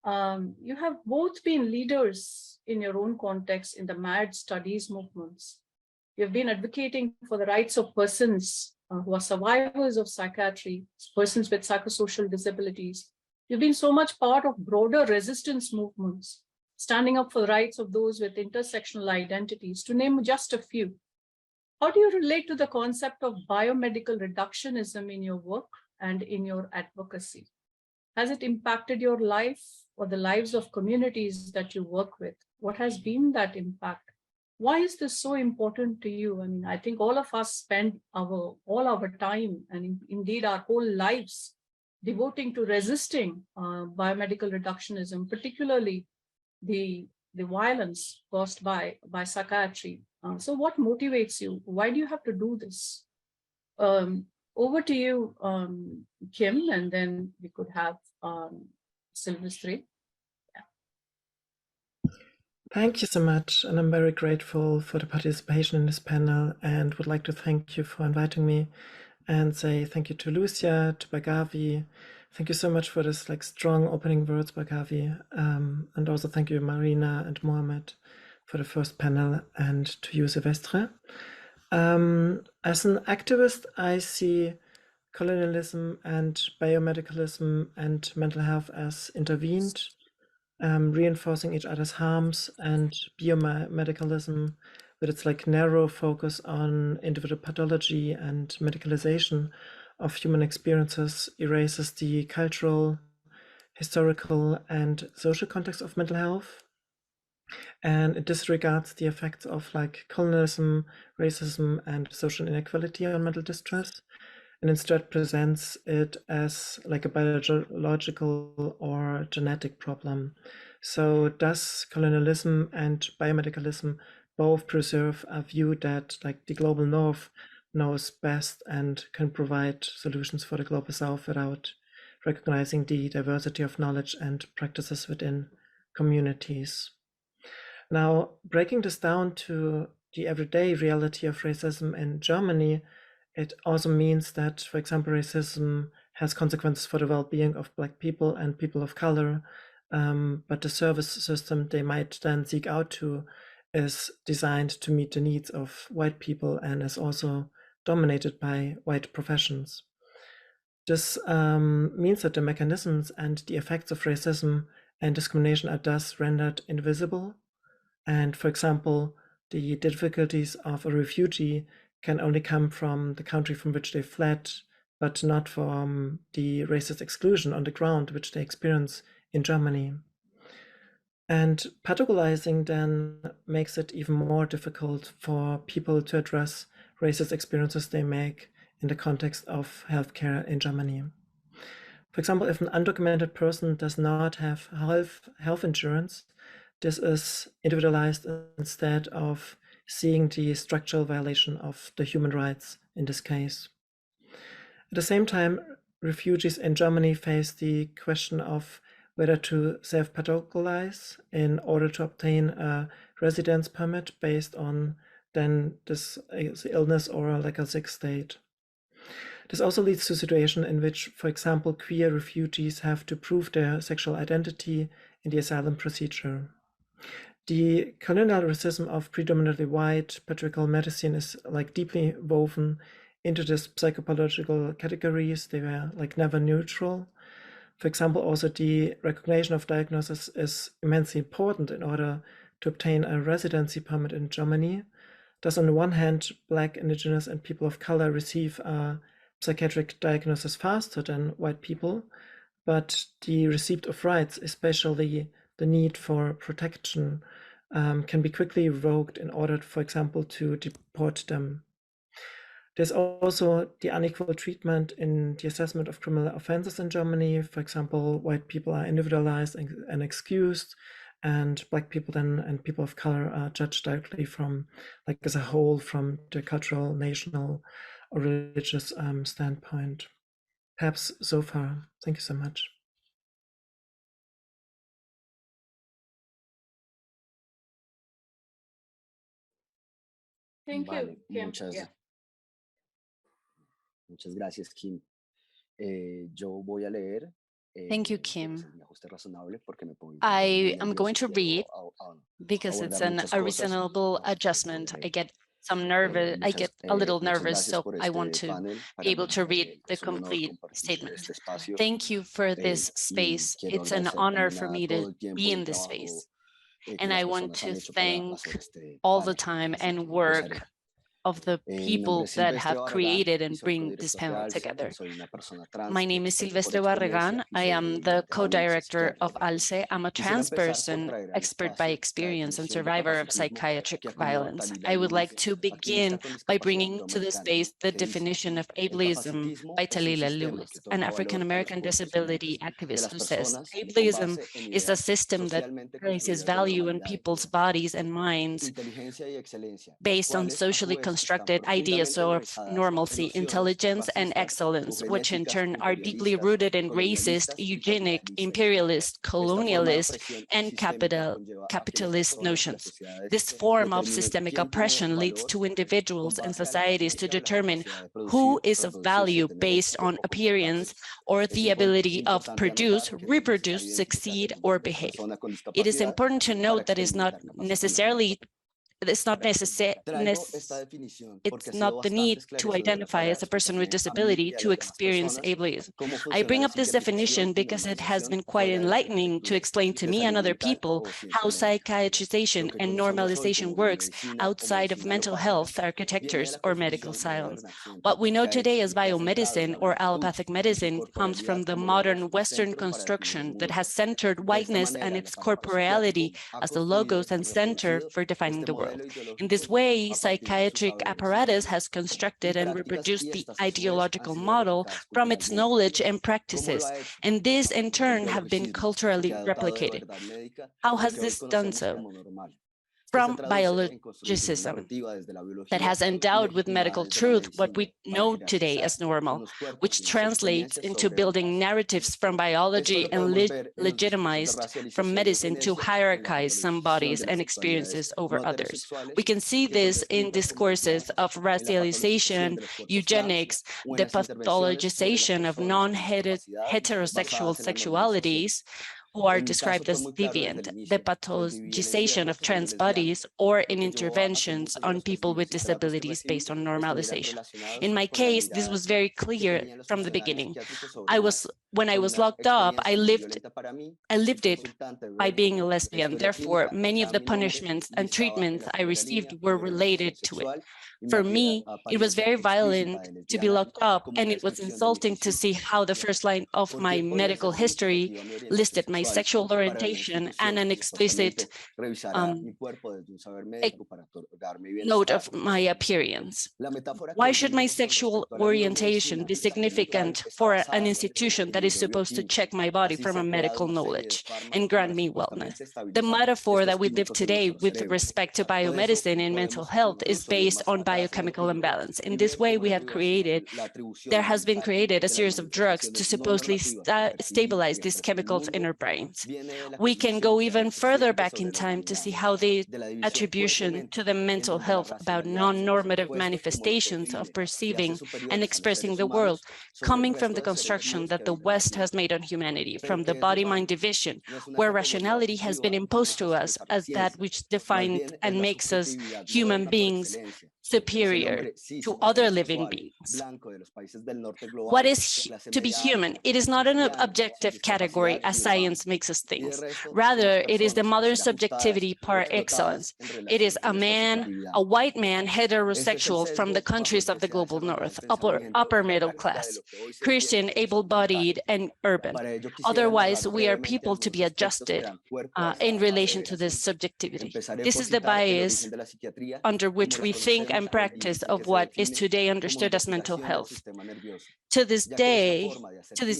You have both been leaders in your own context in the MAD studies movements. You've been advocating for the rights of persons who are survivors of psychiatry, persons with psychosocial disabilities. You've been so much part of broader resistance movements, standing up for the rights of those with intersectional identities, to name just a few. How do you relate to the concept of biomedical reductionism in your work and in your advocacy? Has it impacted your life or the lives of communities that you work with? What has been that impact? Why is this so important to you? I mean, I think all of us spend all our time and indeed our whole lives devoting to resisting biomedical reductionism, particularly the violence caused by psychiatry. So what motivates you? Why do you have to do this? Over to you, Kim, and then we could have Silvestre. Thank you so much, and I'm very grateful for the participation in this panel and would like to thank you for inviting me and say thank you to Lucia, to Bagavi. Thank you so much for this strong opening words, Bagavi, and also thank you, Marina and Mohammed, for the first panel, and to you, Silvestre. As an activist, I see colonialism and biomedicalism and mental health as intervened, reinforcing each other's harms, and biomedicalism with its narrow focus on individual pathology and medicalization of human experiences erases the cultural, historical, and social context of mental health. And it disregards the effects of colonialism, racism, and social inequality on mental distress, and instead presents it as a biological or genetic problem. So does colonialism and biomedicalism both preserve a view that like the global north knows best and can provide solutions for the global south without recognizing the diversity of knowledge and practices within communities? Now, breaking this down to the everyday reality of racism in Germany, it also means that, for example, racism has consequences for the well-being of Black people and people of color, but the service system they might then seek out to is designed to meet the needs of white people and is also dominated by white professions. This means that the mechanisms and the effects of racism and discrimination are thus rendered invisible. And for example, the difficulties of a refugee can only come from the country from which they fled, but not from the racist exclusion on the ground which they experience in Germany. And pathologizing then makes it even more difficult for people to address racist experiences they make in the context of healthcare in Germany. For example, if an undocumented person does not have health insurance, this is individualized instead of seeing the structural violation of the human rights in this case. At the same time, refugees in Germany face the question of whether to self-pathologize in order to obtain a residence permit based on then this illness or like a sick state. This also leads to a situation in which, for example, queer refugees have to prove their sexual identity in the asylum procedure. The colonial racism of predominantly white patriarchal medicine is like deeply woven into these psychopathological categories. They were like never neutral. For example, also the recognition of diagnosis is immensely important in order to obtain a residency permit in Germany. Thus, on the one hand, Black, Indigenous, and people of color receive a psychiatric diagnosis faster than white people, but the receipt of rights, especially the need for protection, can be quickly revoked in order, for example, to deport them. There's also the unequal treatment in the assessment of criminal offenses in Germany. For example, white people are individualized and excused, and Black people then and people of color are judged directly from, like as a whole, from the cultural, national, or religious standpoint. Perhaps so far. Thank you so much. Thank you, Vale, Kim. muchas, Yeah. muchas gracias, Kim. Yo voy a leer. Thank you, Kim. Mi ajuste razonable porque me pongo I muy am going to nervioso y read quiero because it's abordar muchas a cosas. reasonable adjustment. I get some nervous. I get a little nervous, so I want to be able to read the complete statement. Thank you for this space. It's an honor for me to be in this space. And I want to thank all the time and work of the people that have created and bring this panel together. My name is Silvestre Barragán. I am the co-director of ALCE. I'm a trans person, expert by experience and survivor of psychiatric violence. I would like to begin by bringing to the space the definition of ableism by Talila Lewis, an African-American disability activist who says, ableism is a system that places value in people's bodies and minds based on socially constructed ideas of normalcy, intelligence, and excellence, which in turn are deeply rooted in racist, eugenic, imperialist, colonialist, and capitalist notions. This form of systemic oppression leads to individuals and societies to determine who is of value based on appearance or the ability of produce, reproduce, succeed, or behave. It is important to note that it's not the need to identify as a person with disability to experience ableism. I bring up this definition because it has been quite enlightening to explain to me and other people how psychiatrization and normalization works outside of mental health architectures or medical science. What we know today as biomedicine or allopathic medicine comes from the modern Western construction that has centered whiteness and its corporeality as the logos and center for defining the world. world. In this way, psychiatric apparatus has constructed and reproduced the ideological model from its knowledge and practices, and these in turn have been culturally replicated. How has this done so? From biologicism that has endowed with medical truth what we know today as normal, which translates into building narratives from biology and legitimized from medicine to hierarchize some bodies and experiences over others. We can see this in discourses of racialization, eugenics, the pathologization of non-heterosexual sexualities, who are described as deviant, the pathologization of trans bodies, or in interventions on people with disabilities based on normalization. In my case, this was very clear from the beginning. When I was locked up, I lived it by being a lesbian. Therefore, many of the punishments and treatments I received were related to it. For me, it was very violent to be locked up, and it was insulting to see how the first line of my medical history listed my sexual orientation and an explicit note of my appearance. Why should my sexual orientation be significant for an institution that is supposed to check my body from a medical knowledge and grant me wellness? The metaphor that we live today with respect to biomedicine and mental health is based on biochemical imbalance. In this way, there has been created a series of drugs to supposedly stabilize these chemicals in our brains. We can go even further back in time to see how the attribution to the mental health about non-normative manifestations of perceiving and expressing the world, coming from the construction that the West has made on humanity, from the body-mind division, where rationality has been imposed to us as that which defines and makes us human beings superior to other living beings. What is to be human? It is not an objective category as science makes us think. Rather, it is the modern subjectivity par excellence. It is a man, a white man, heterosexual from the countries of the global north, upper middle class, Christian, able-bodied, and urban. Otherwise, we are people to be adjusted in relation to this subjectivity. This is the bias under which we think and practice of what is today understood as mental health. To this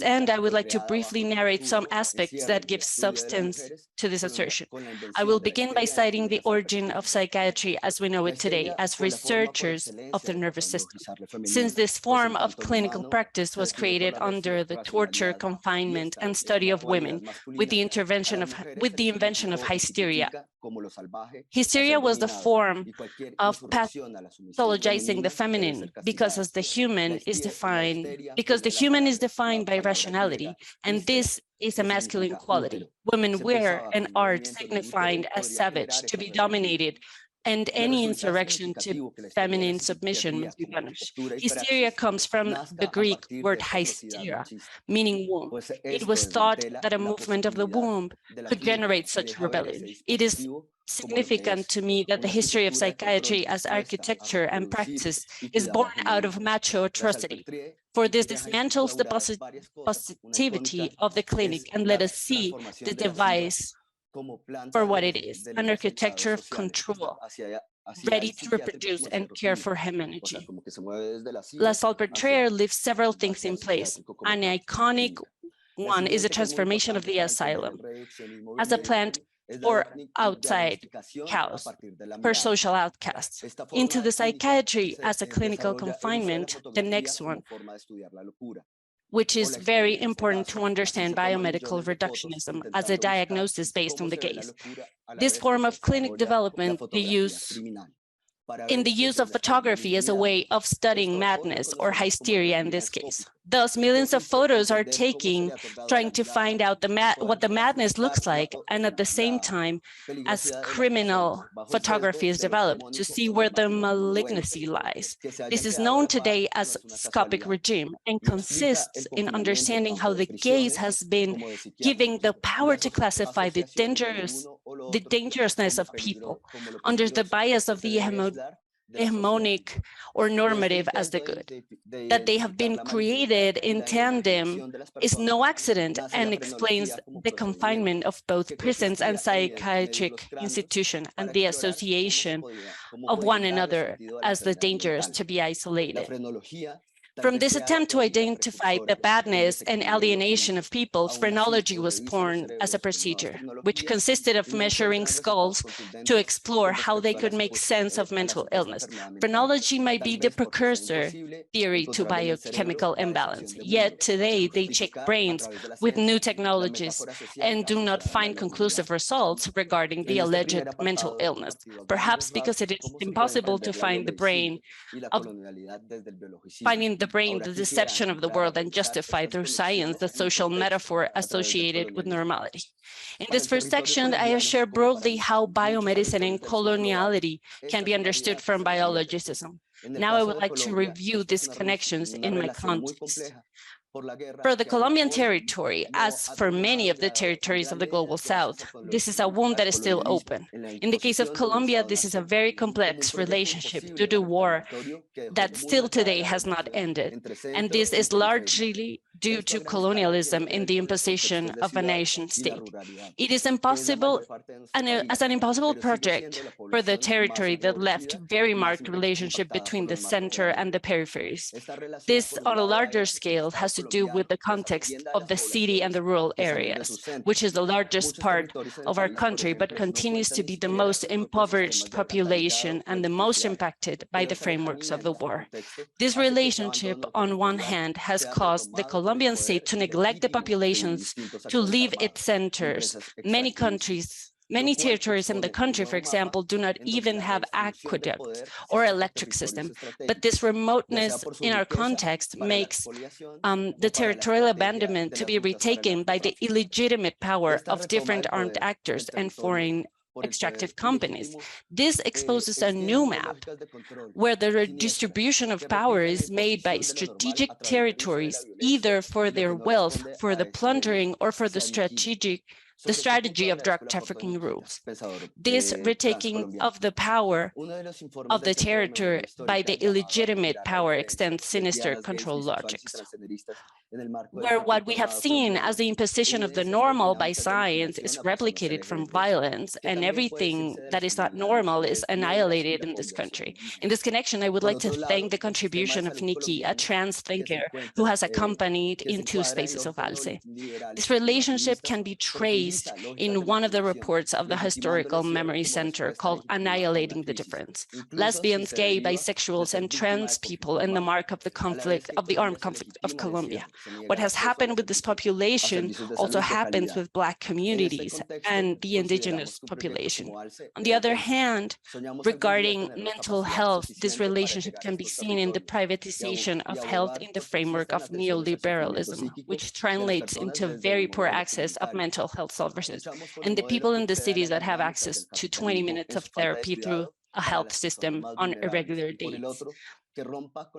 end, I would like to briefly narrate some aspects that give substance to this assertion. I will begin by citing the origin of psychiatry as we know it today, as researchers of the nervous system. Since this form of clinical practice was created under the torture, confinement, and study of women with the invention of hysteria. Hysteria was the form of pathologizing the feminine because the human is defined by rationality, and this is a masculine quality. Women were and are signified as savage, to be dominated, and any insurrection to feminine submission must be punished. Hysteria comes from the Greek word hysteria, meaning womb. It was thought that a movement of the womb could generate such rebellion. It is significant to me that the history of psychiatry as architecture and practice is born out of macho atrocity. For this dismantles the positivity of the clinic, and let us see the device for what it is, an architecture of control, ready to reproduce and care for humanity. La Salpêtrière leaves several things in place. An iconic one is a transformation of the asylum as a plant for outside cows, for social outcasts, into the psychiatry as a clinical confinement, the next one, which is very important to understand biomedical reductionism as a diagnosis based on the gaze. This form of clinic development, in the use of photography as a way of studying madness or hysteria in this case. Thus, millions of photos are taken trying to find out what the madness looks like, and at the same time, as criminal photography is developed to see where the malignancy lies. This is known today as scopic regime and consists in understanding how the gaze has been giving the power to classify the dangerousness of people under the bias of the hegemonic or normative as the good. That they have been created in tandem is no accident and explains the confinement of both prisons and psychiatric institutions and the association of one another as the dangerous to be isolated. From this attempt to identify the badness and alienation of people, phrenology was born as a procedure, which consisted of measuring skulls to explore how they could make sense of mental illness. Phrenology might be the precursor theory to biochemical imbalance, yet today they check brains with new technologies and do not find conclusive results regarding the alleged mental illness, perhaps because it is impossible to find the brain the deception of the world and justify through science the social metaphor associated with normality. In this first section, I have shared broadly how biomedicine and coloniality can be understood from biologicism. Now I would like to review these connections in my context. For the Colombian territory, as for many of the territories of the Global South, this is a wound that is still open. In the case of Colombia, this is a very complex relationship due to war that still today has not ended. And this is largely due to colonialism in the imposition of a nation state. It is impossible, as an impossible project for the territory that left very marked relationship between the center and the peripheries. This, on a larger scale, has to do with the context of the city and the rural areas, which is the largest part of our country, but continues to be the most impoverished population and the most impacted by the frameworks of the war. This relationship, on one hand, has caused the Colombian state to neglect the populations to leave its centers. Many territories in the country, for example, do not even have aqueducts or electric system. But this remoteness in our context makes the territorial abandonment to be retaken by the illegitimate power of different armed actors and foreign extractive companies. This exposes a new map where the redistribution of power is made by strategic territories, either for their wealth, for the plundering, or for the strategy of drug trafficking rules. This retaking of the power of the territory by the illegitimate power extends sinister control logics, where what we have seen as the imposition of the normal by science is replicated from violence, and everything that is not normal is annihilated in this country. In this connection, I would like to thank the contribution of Nikki, a trans thinker who has accompanied in two spaces of ALCE. This relationship can be traced in one of the reports of the Historical Memory Center called Annihilating the Difference. Lesbians, gay, bisexuals, and trans people in the mark of the conflict, of the armed conflict of Colombia. What has happened with this population also happens with Black communities and the indigenous population. On the other hand, regarding mental health, this relationship can be seen in the privatization of health in the framework of neoliberalism, which translates into very poor access of mental health services, and the people in the cities that have access to 20 minutes of therapy through a health system on irregular days.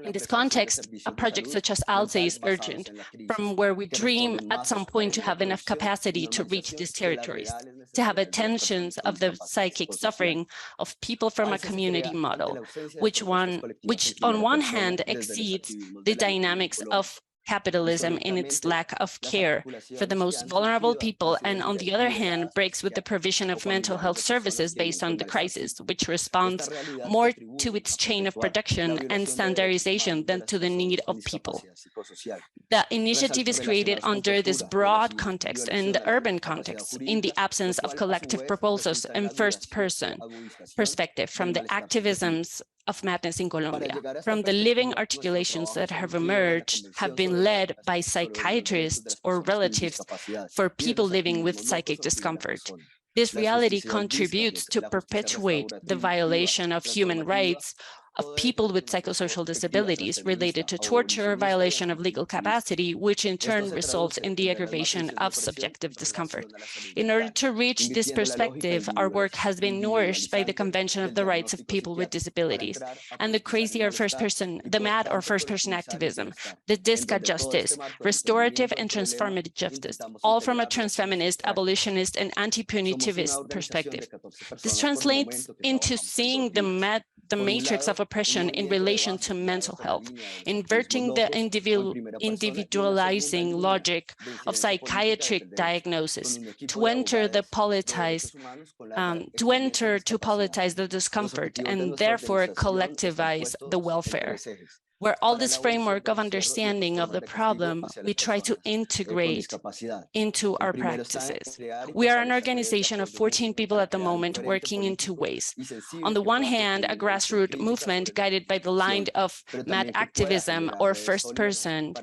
In this context, a project such as ALCE is urgent, from where we dream at some point to have enough capacity to reach these territories, to have attentions of the psychic suffering of people from a community model, which on one hand exceeds the dynamics of capitalism in its lack of care for the most vulnerable people, and on the other hand, breaks with the provision of mental health services based on the crisis, which responds more to its chain of production and standardization than to the need of people. The initiative is created under this broad context and the urban context, in the absence of collective proposals and first-person perspective from the activisms of madness in Colombia. From the living articulations that have emerged have been led by psychiatrists or relatives for people living with psychic discomfort. This reality contributes to perpetuate the violation of human rights of people with psychosocial disabilities related to torture, violation of legal capacity, which in turn results in the aggravation of subjective discomfort. In order to reach this perspective, our work has been nourished by the Convention of the Rights of People with Disabilities and the the mad or first-person activism, the DISCA justice, restorative and transformative justice, all from a transfeminist, abolitionist, and anti-punitivist perspective. This translates into seeing the the matrix of oppression in relation to mental health, inverting the individualizing logic of psychiatric diagnosis to enter to politize the discomfort and therefore collectivize the welfare. Where all this framework of understanding of the problem, we try to integrate into our practices. We are an organization of 14 people at the moment working in two ways. On the one hand, a grassroots movement guided by the line of mad activism or first person,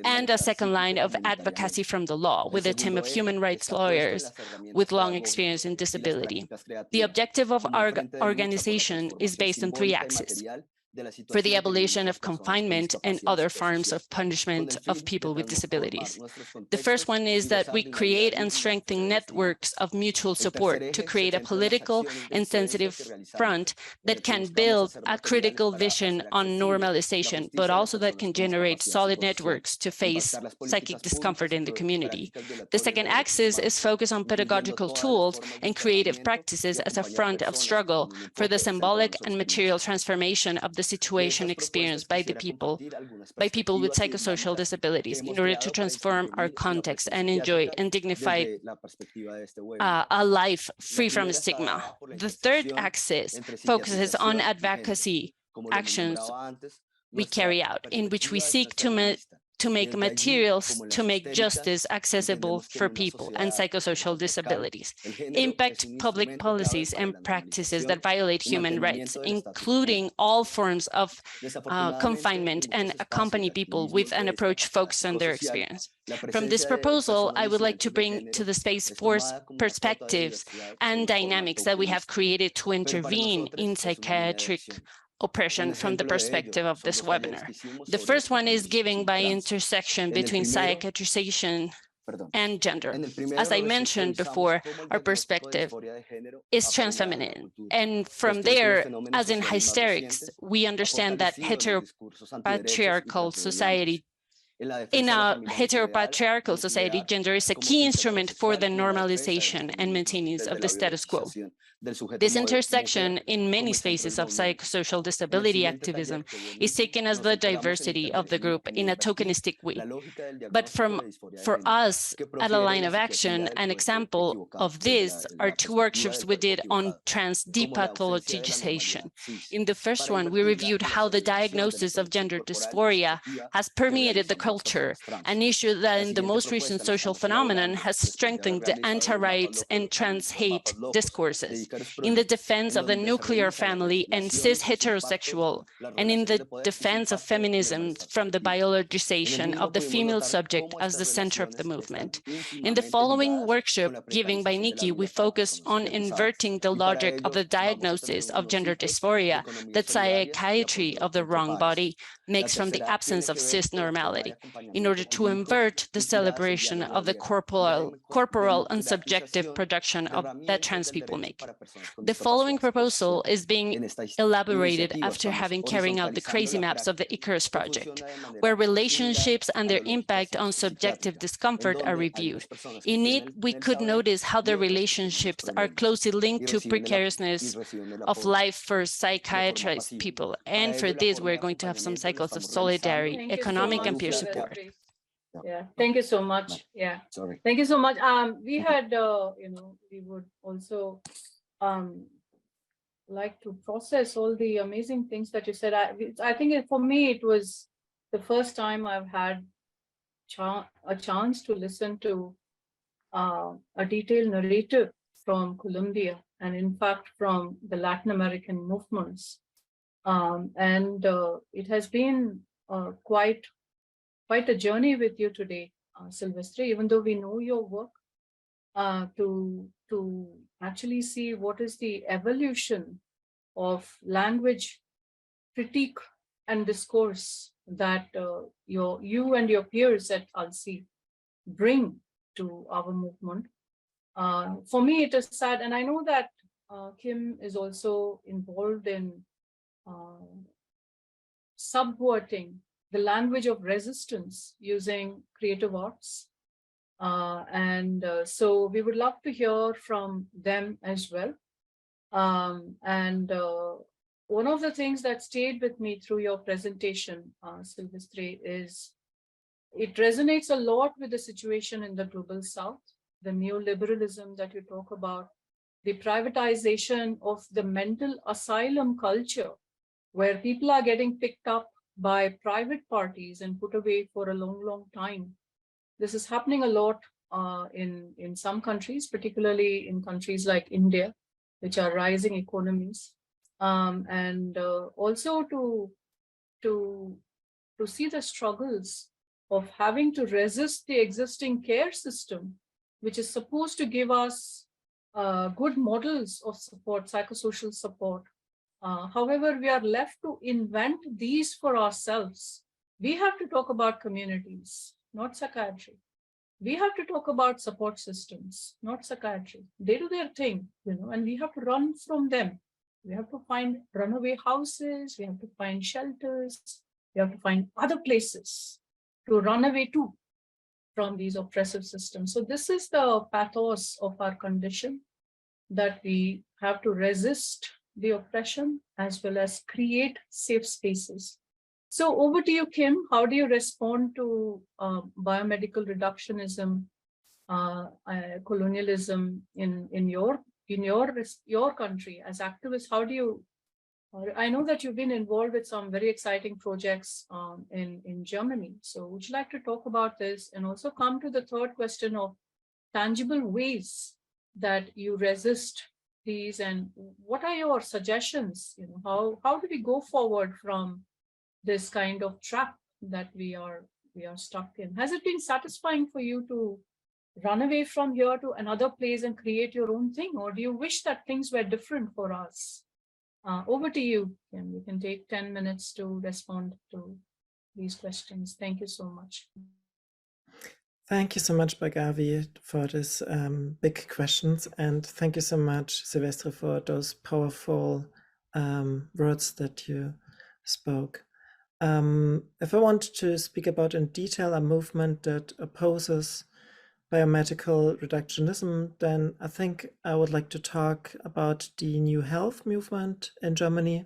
and a second line of advocacy from the law with a team of human rights lawyers with long experience in disability. The objective of our organization is based on three axes: for the abolition of confinement and other forms of punishment of people with disabilities. The first one is that we create and strengthen networks of mutual support to create a political and sensitive front that can build a critical vision on normalization, but also that can generate solid networks to face psychic discomfort in the community. The second axis is focused on pedagogical tools and creative practices as a front of struggle for the symbolic and material transformation of the situation experienced by people with psychosocial disabilities in order to transform our context and enjoy and dignify a life free from stigma. The third axis focuses on advocacy actions we carry out, in which we seek to make materials to make justice accessible for people and psychosocial disabilities, impact public policies and practices that violate human rights, including all forms of confinement, and accompany people with an approach focused on their experience. From this proposal, I would like to bring to the space four perspectives and dynamics that we have created to intervene in psychiatric oppression from the perspective of this webinar. The first one is giving by intersection between psychiatrization and gender. As I mentioned before, our perspective is transfeminine. And from there, as in hysterics, we understand that heteropatriarchal society, in a heteropatriarchal society, gender is a key instrument for the normalization and maintenance of the status quo. This intersection in many spaces of psychosocial disability activism is taken as the diversity of the group in a tokenistic way. But for us, at a line of action, an example of this are two workshops we did on trans depathologization. In the first one, we reviewed how the diagnosis of gender dysphoria has permeated the culture, an issue that in the most recent social phenomenon has strengthened the anti-rights and trans hate discourses, in the defense of the nuclear family and cis heterosexual, and in the defense of feminism from the biologization of the female subject as the center of the movement. In the following workshop given by Nikki, we focused on inverting the logic of the diagnosis of gender dysphoria that psychiatry of the wrong body makes from the absence of cis normality, in order to invert the celebration of the corporal and subjective production that trans people make. The following proposal is being elaborated after having carried out the crazy maps of the Icarus project, where relationships and their impact on subjective discomfort are reviewed. In it, we could notice how the relationships are closely linked to precariousness of life for psychiatrist people. And for this, we're going to have some cycles of solidarity, economic and peer support. Yeah, thank you so much. Yeah, sorry. Thank you so much. We had, we would also like to process all the amazing things that you said. I think for me, it was the first time I've had a chance to listen to a detailed narrative from Colombia, and in fact, from the Latin American movements. It has been quite a journey with you today, Silvestre, even though we know your work, to actually see what is the evolution of language critique and discourse that you and your peers at ALSI bring to our movement. For me, it is sad, and I know that Kim is also involved in subverting the language of resistance using creative arts. So we would love to hear from them as well. one of the things that stayed with me through your presentation, Silvestri, is it resonates a lot with the situation in the global south, the neoliberalism that you talk about, the privatization of the mental asylum culture, where people are getting picked up by private parties and put away for a long, long time. This is happening a lot in some countries, particularly in countries like India, which are rising economies. And also to see the struggles of having to resist the existing care system, which is supposed to give us good models of support, psychosocial support. However, we are left to invent these for ourselves. We have to talk about communities, not psychiatry. We have to talk about support systems, not psychiatry. They do their thing, and we have to run from them. We have to find runaway houses, we have to find shelters, we have to find other places to run away to from these oppressive systems. So this is the pathos of our condition, that we have to resist the oppression as well as create safe spaces. So over to you, Kim. How do you respond to biomedical reductionism, colonialism in your country as activists? How do you? I know that you've been involved with some very exciting projects in Germany. So would you like to talk about this and also come to the third question of tangible ways that you resist these, and what are your suggestions? How do we go forward from this kind of trap that we are stuck in? Has it been satisfying for you to run away from here to another place and create your own thing, or do you wish that things were different for us? Over to you, Kim. You can take 10 minutes to respond to these questions. Thank you so much. Thank you so much, Bhargavi, for these big questions. And thank you so much, Silvestri, for those powerful words that you spoke. If I want to speak about in detail a movement that opposes biomedical reductionism, then I think I would like to talk about the New Health movement in Germany.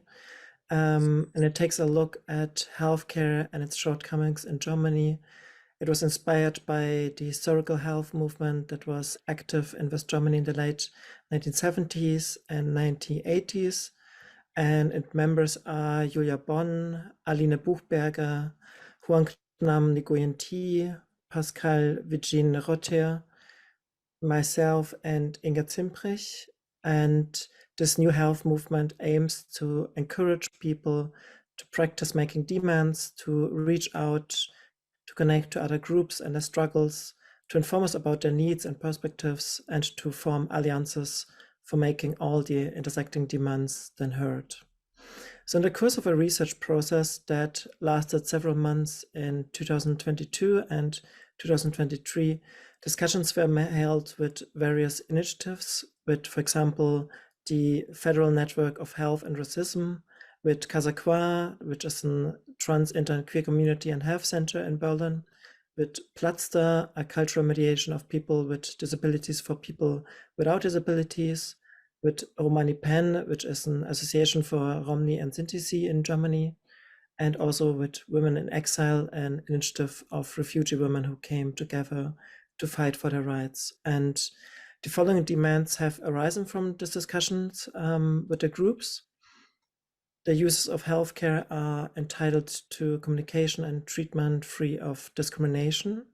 And it takes a look at healthcare and its shortcomings in Germany. It was inspired by the historical health movement that was active in West Germany in the late 1970s and 1980s. And its members are Julia Bonn, Aline Buchberger, Huang Nam Nguyen Thi, Pascal Vigine Rotter, myself, and Inga Zimprich. And this New Health movement aims to encourage people to practice making demands, to reach out, to connect to other groups and their struggles, to inform us about their needs and perspectives, and to form alliances for making all the intersecting demands then heard. So in the course of a research process that lasted several months in 2022 and 2023, discussions were held with various initiatives, with, for example, the Federal Network of Health and Racism, with Casaqua, which is a trans, inter, and queer community and health center in Berlin, with Platzda, a cultural mediation of people with disabilities for people without disabilities, with Romani Pen, which is an association for Romni and Sinti in Germany, and also with Women in Exile, an initiative of refugee women who came together to fight for their rights. And the following demands have arisen from these discussions with the groups. The users of healthcare are entitled to communication and treatment free of discrimination.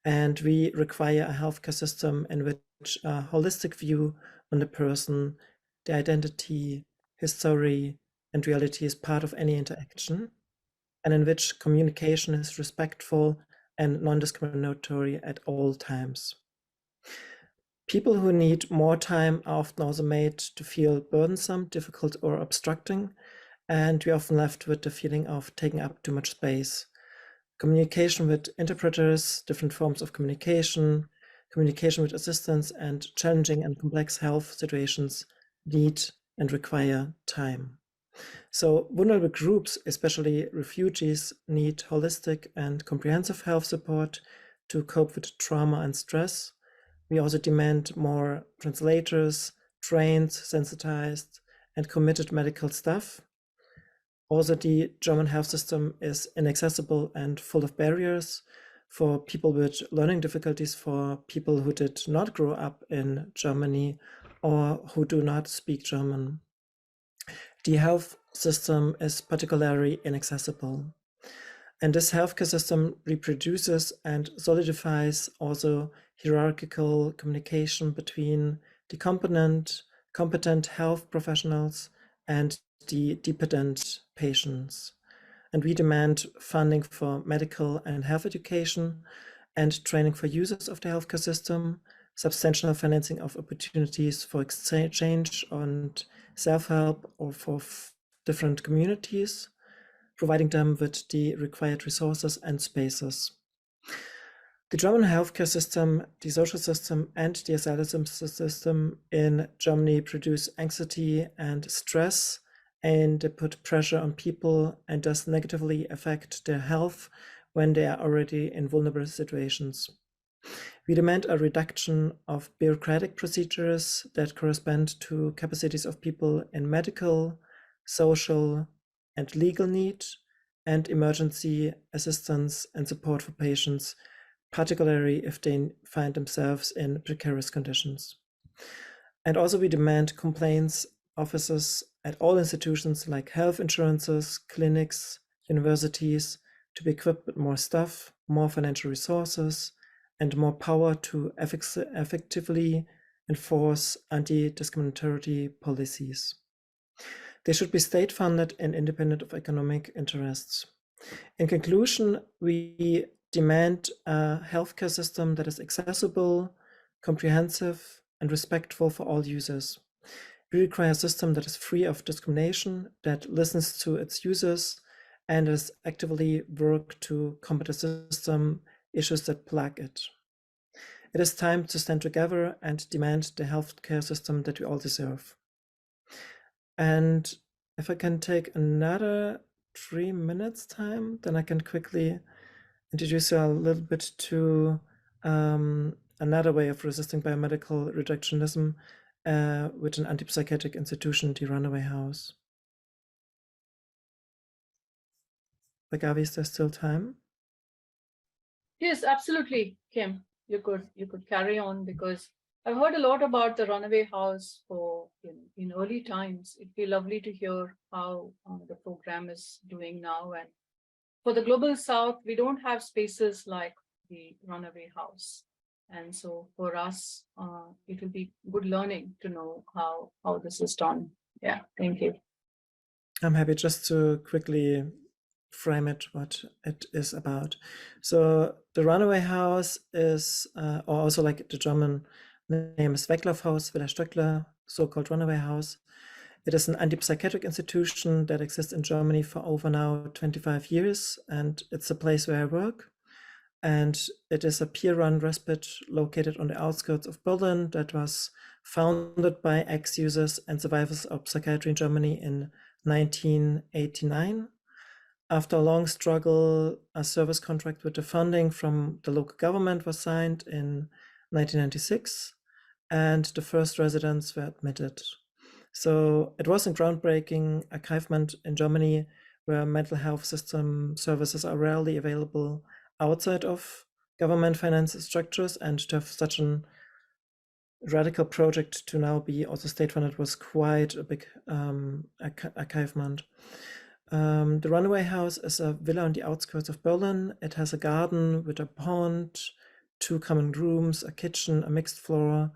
And we require a healthcare system in which a holistic view on the person, the identity, history, and reality is part of any interaction, and in which communication is respectful and non-discriminatory at all times. People who need more time are often also made to feel burdensome, difficult, or obstructing, and we're often left with the feeling of taking up too much space. Communication with interpreters, different forms of communication with assistants, and challenging and complex health situations need and require time. So vulnerable groups, especially refugees, need holistic and comprehensive health support to cope with trauma and stress. We also demand more translators, trained, sensitized, and committed medical staff Also, the German health system is inaccessible and full of barriers for people with learning difficulties, for people who did not grow up in Germany or who do not speak German. The health system is particularly inaccessible. And this healthcare system reproduces and solidifies also hierarchical communication between the competent health professionals and the dependent patients. And we demand funding for medical and health education and training for users of the healthcare system, substantial financing of opportunities for exchange and self-help or for different communities, providing them with the required resources and spaces. The German healthcare system, the social system, and the asylum system in Germany produce anxiety and stress, and they put pressure on people and thus negatively affect their health when they are already in vulnerable situations. We demand a reduction of bureaucratic procedures that correspond to capacities of people in medical, social, and legal need, and emergency assistance and support for patients, particularly if they find themselves in precarious conditions. And also we demand complaints offices at all institutions like health insurances, clinics, universities to be equipped with more staff, more financial resources, and more power to effectively enforce anti-discriminatory policies. They should be state-funded and independent of economic interests. In conclusion, we demand a healthcare system that is accessible, comprehensive, and respectful for all users. We require a system that is free of discrimination, that listens to its users, and is actively work to combat the system issues that plague it. It is time to stand together and demand the healthcare system that we all deserve. And if I can take another 3 minutes time, then I can quickly introduce you a little bit to another way of resisting biomedical reductionism with an antipsychiatric institution, the Runaway House. Gavi, is there still time? Yes, absolutely, Kim. You could carry on, because I've heard a lot about the Runaway House in early times. It'd be lovely to hear how the program is doing now. And for the Global South, we don't have spaces like the Runaway House. And so for us, it will be good learning to know how this is done. Yeah, thank you. I'm happy just to quickly frame it, what it is about. So the Runaway House is, or also like the German name is Weglaufhaus, Villa Stöckler, so-called Runaway House. It is an antipsychiatric institution that exists in Germany for over now 25 years, and it's a place where I work. And it is a peer-run respite located on the outskirts of Berlin that was founded by ex-users and survivors of psychiatry in Germany in 1989. After a long struggle, a service contract with the funding from the local government was signed in 1996, and the first residents were admitted. So it was a groundbreaking archivement in Germany, where mental health system services are rarely available outside of government financed structures, and to have such a radical project to now be also state-funded was quite a big archivement. The Runaway House is a villa on the outskirts of Berlin. It has a garden with a pond, 2 common rooms, a kitchen, a mixed floor,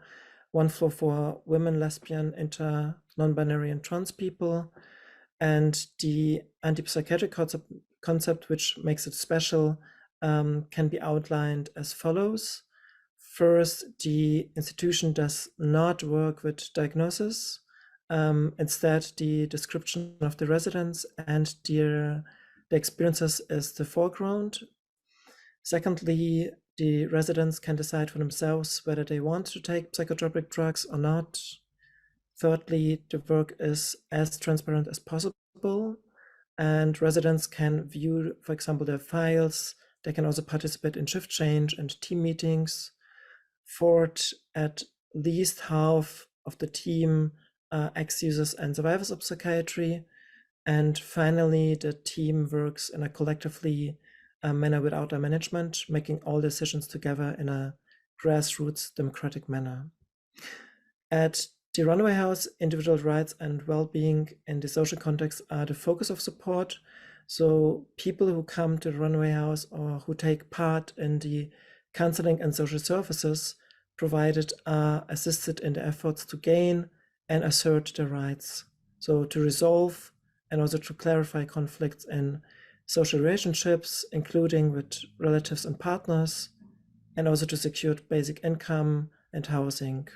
1 floor for women, lesbian, inter, non-binary, and trans people. And the antipsychiatric concept, which makes it special, can be outlined as follows. First, the institution does not work with diagnosis. Instead, the description of the residents and their experiences is the foreground. Secondly, the residents can decide for themselves whether they want to take psychotropic drugs or not. Thirdly, the work is as transparent as possible, and residents can view, for example, their files. They can also participate in shift change and team meetings. Fourth, at least half of the team are ex-users and survivors of psychiatry. And finally, the team works in a collectively manner without a management, making all decisions together in a grassroots democratic manner. At the Runaway House, individual rights and well-being in the social context are the focus of support. So people who come to the Runaway House or who take part in the counseling and social services provided are assisted in the efforts to gain and assert their rights. So to resolve and also to clarify conflicts in social relationships, including with relatives and partners, and also to secure basic income and housing.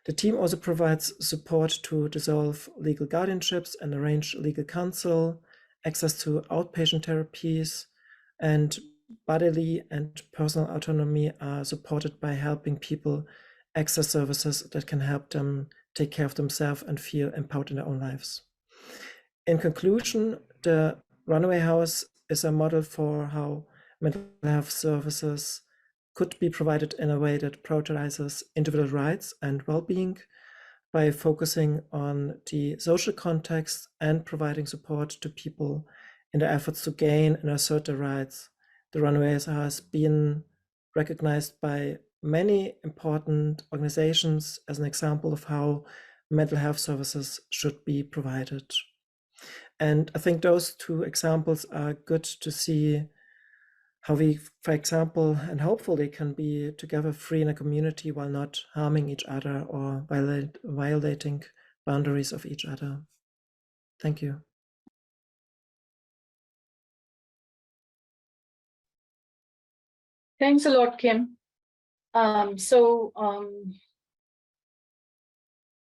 The team also provides support to dissolve legal guardianships and arrange legal counsel, access to outpatient therapies, and bodily and personal autonomy are supported by helping people access services that can help them take care of themselves and feel empowered in their own lives. In conclusion, the Runaway House is a model for how mental health services could be provided in a way that prioritizes individual rights and well-being by focusing on the social context and providing support to people in their efforts to gain and assert their rights. The Runaway House has been recognized by many important organizations as an example of how mental health services should be provided. And I think those two examples are good to see how we, for example, and hopefully can be together free in a community while not harming each other or violating boundaries of each other. Thank you. Thanks a lot, Kim.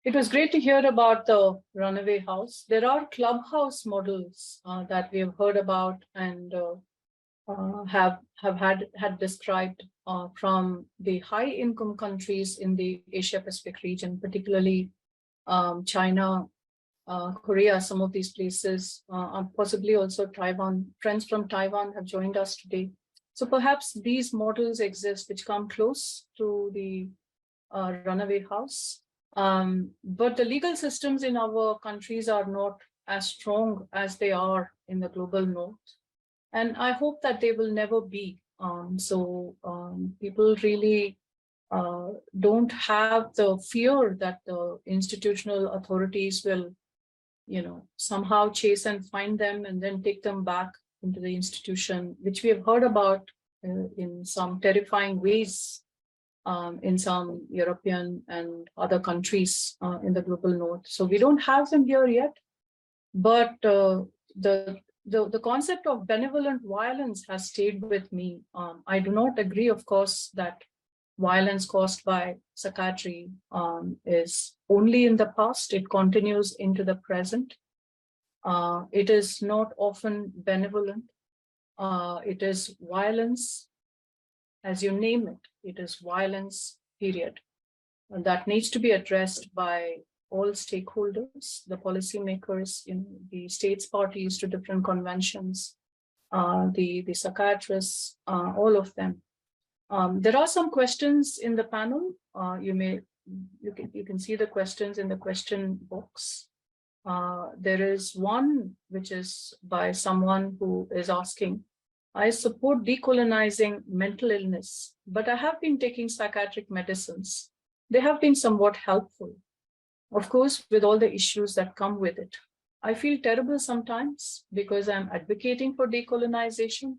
It was great to hear about the Runaway House. There are clubhouse models that we have heard about and have had described from the high income countries in the Asia Pacific region, particularly China, Korea, some of these places, possibly also Taiwan. Friends from Taiwan have joined us today. So perhaps these models exist which come close to the Runaway House. But the legal systems in our countries are not as strong as they are in the global north. And I hope that they will never be. People really don't have the fear that the institutional authorities will, somehow chase and find them and then take them back into the institution, which we have heard about in some terrifying ways in some European and other countries in the global north. So we don't have them here yet, but the concept of benevolent violence has stayed with me. I do not agree, of course, that violence caused by psychiatry is only in the past. It continues into the present. It is not often benevolent. It is violence, as you name it. It is violence, period. And that needs to be addressed by all stakeholders, the policymakers, the states parties to different conventions, the psychiatrists, all of them. There are some questions in the panel. You can see the questions in the question box. There is one which is by someone who is asking, I support decolonizing mental illness, but I have been taking psychiatric medicines. They have been somewhat helpful, of course, with all the issues that come with it. I feel terrible sometimes because I'm advocating for decolonization,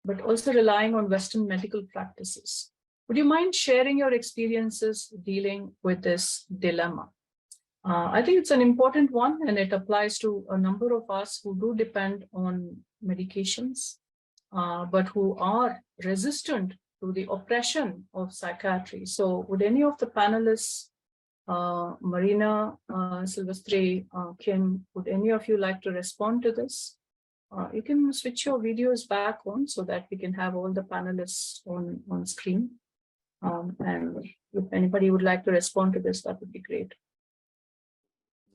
but also relying on Western medical practices. Would you mind sharing your experiences dealing with this dilemma? I think it's an important one, and it applies to a number of us who do depend on medications, but who are resistant to the oppression of psychiatry. So would any of the panelists, Marina, Silvestre, Kim, would any of you like to respond to this? You can switch your videos back on so that we can have all the panelists on screen. And if anybody would like to respond to this, that would be great.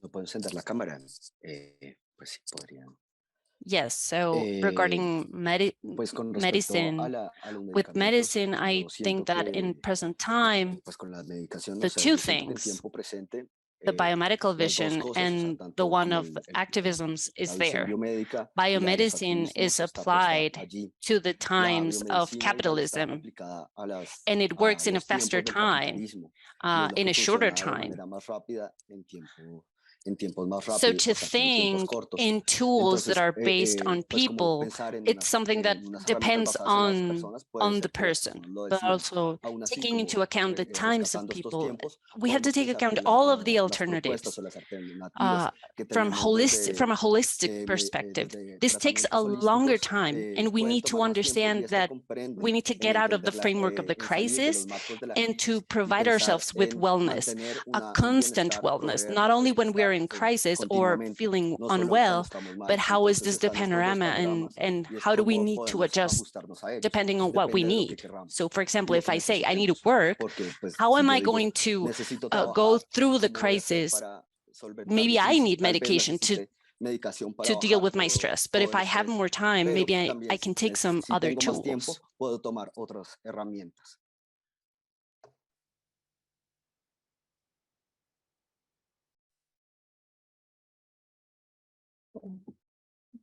No puedo encender la cámara. Pues sí, podrían. Yes, so regarding medicine, with medicine, I think that in present time, the two things, the biomedical vision and the one of activisms is there. Biomedicine is applied to the times of capitalism, and it works in a faster time, in a shorter time. So to think in tools that are based on people, it's something that depends on the person, but also taking into account the times of people. We have to take account all of the alternatives from a holistic perspective. This takes a longer time, and we need to understand that we need to get out of the framework of the crisis and to provide ourselves with wellness, a constant wellness, not only when we're in crisis or feeling unwell, but how is this the panorama, and how do we need to adjust depending on what we need? So for example, if I say I need to work, how am I going to go through the crisis? Maybe I need medication to deal with my stress, but if I have more time, maybe I can take some other tools.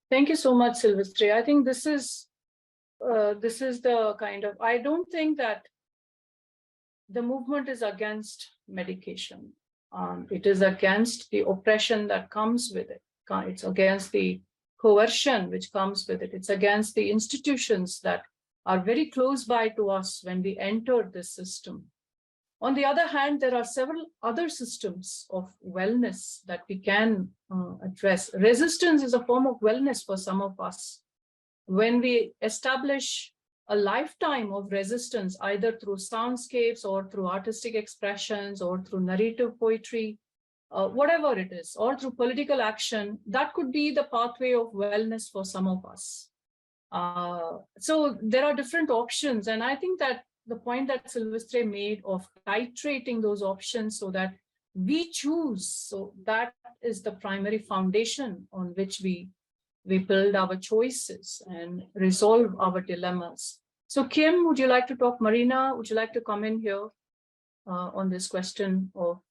Thank you so much, Silvestre. I think this is the kind of, I don't think that the movement is against medication. It is against the oppression that comes with it. It's against the coercion which comes with it. It's against the institutions that are very close by to us when we enter this system. On the other hand, there are several other systems of wellness that we can address. Resistance is a form of wellness for some of us. When we establish a lifetime of resistance, either through soundscapes or through artistic expressions or through narrative poetry, whatever it is, or through political action, that could be the pathway of wellness for some of us. So there are different options. And I think that the point that Silvestre made of titrating those options so that we choose, so that is the primary foundation on which we build our choices and resolve our dilemmas. So Kim, would you like to talk? Marina, would you like to come in here on this question of,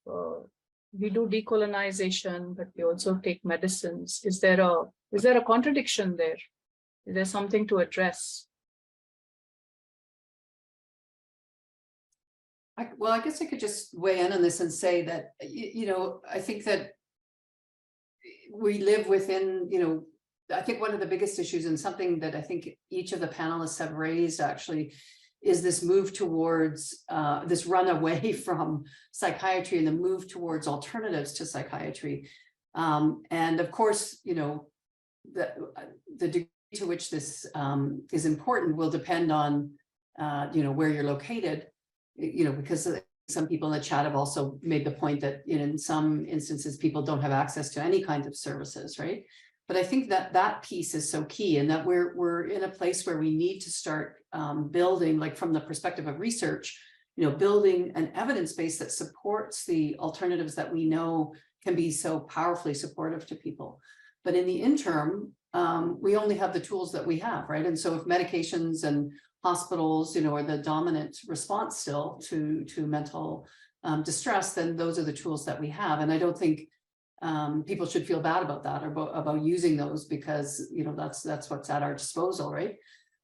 we do decolonization, but we also take medicines. Is there a contradiction there? Is there something to address? Well, I guess I could just weigh in on this and say that, I think that we live within, I think one of the biggest issues, and something that I think each of the panelists have raised actually, is this move towards this run away from psychiatry and the move towards alternatives to psychiatry. And of course, the degree to which this is important will depend on, where you're located, because some people in the chat have also made the point that in some instances, people don't have access to any kind of services, right? But I think that that piece is so key, and that we're in a place where we need to start building, like from the perspective of research, building an evidence base that supports the alternatives that we know can be so powerfully supportive to people. But in the interim, we only have the tools that we have, right? And so if medications and hospitals, are the dominant response still to mental distress, then those are the tools that we have. And I don't think people should feel bad about that, or about using those, because that's what's at our disposal, right?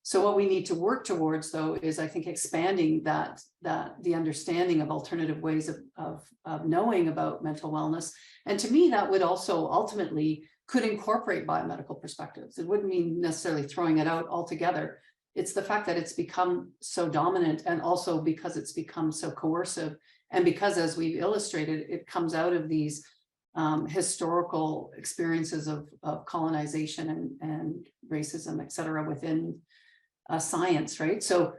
So what we need to work towards, though, is I think expanding that the understanding of alternative ways of knowing about mental wellness. And to me, that would also ultimately could incorporate biomedical perspectives. It wouldn't mean necessarily throwing it out altogether. It's the fact that it's become so dominant, and also because it's become so coercive, and because, as we've illustrated, it comes out of these historical experiences of colonization and racism, et cetera, within science, right? So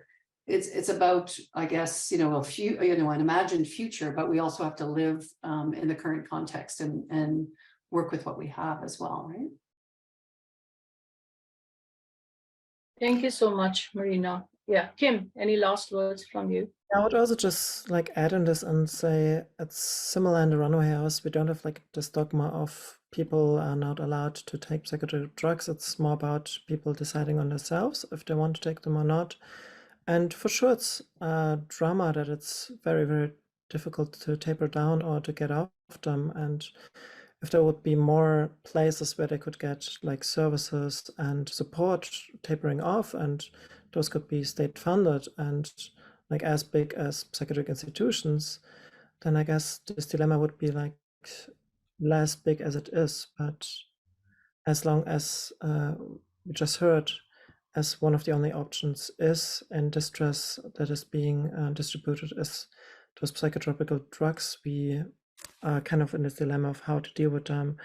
it's about, I guess, an imagined future, but we also have to live in the current context and work with what we have as well, right? Thank you so much, Marina. Yeah, Kim, any last words from you? I would also just add in this and say it's similar in the runaway house. We don't have this dogma of people are not allowed to take psychotropic drugs. It's more about people deciding on themselves if they want to take them or not. And for sure, it's a drama that it's very, very difficult to taper down or to get off them. And if there would be more places where they could get like services and support tapering off, and those could be state funded and like as big as psychiatric institutions, then I guess this dilemma would be like less big as it is. But as long as we just heard, as one of the only options is in distress that is being distributed as those psychotropical drugs, we are kind of in this dilemma of how to deal with them.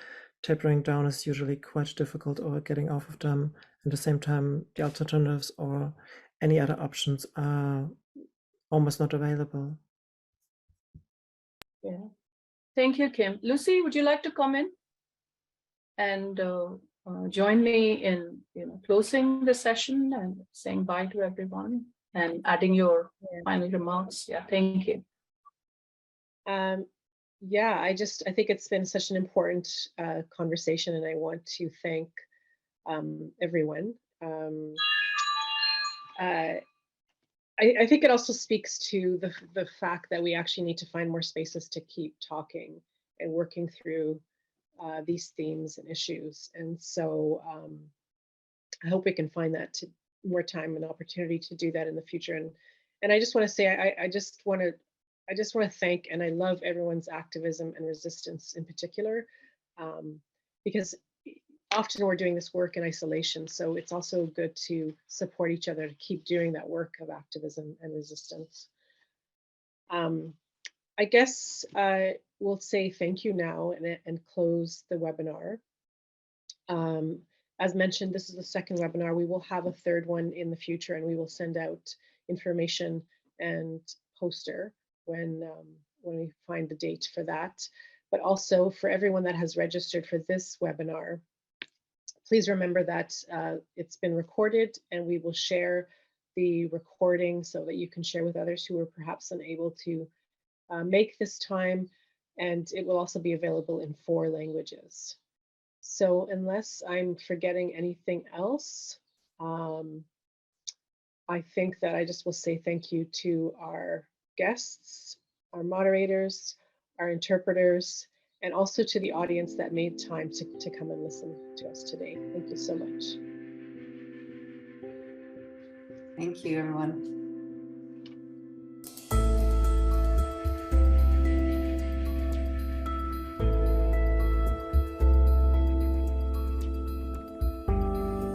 Tapering down is usually quite difficult, or getting off of them. At the same time, the alternatives or any other options are almost not available. Yeah. Thank you, Kim. Lucy, would you like to comment and join me in closing the session and saying bye to everyone and adding your final remarks? Yeah, thank you. Yeah, I think it's been such an important conversation, and I want to thank everyone. I think it also speaks to the fact that we actually need to find more spaces to keep talking and working through these themes and issues. And so I hope we can find that more time and opportunity to do that in the future. And I just want to say, I just want to thank, and I love everyone's activism and resistance in particular, because often we're doing this work in isolation. So it's also good to support each other to keep doing that work of activism and resistance. I guess we'll say thank you now and close the webinar. As mentioned, this is the second webinar. We will have a third one in the future, and we will send out information and poster when we find the date for that. But also for everyone that has registered for this webinar, please remember that it's been recorded, and we will share the recording so that you can share with others who are perhaps unable to make this time, and it will also be available in 4 languages. So unless I'm forgetting anything else, I think that I just will say thank you to our guests, our moderators, our interpreters, and also to the audience that made time to come and listen to us today. Thank you so much. Thank you, everyone.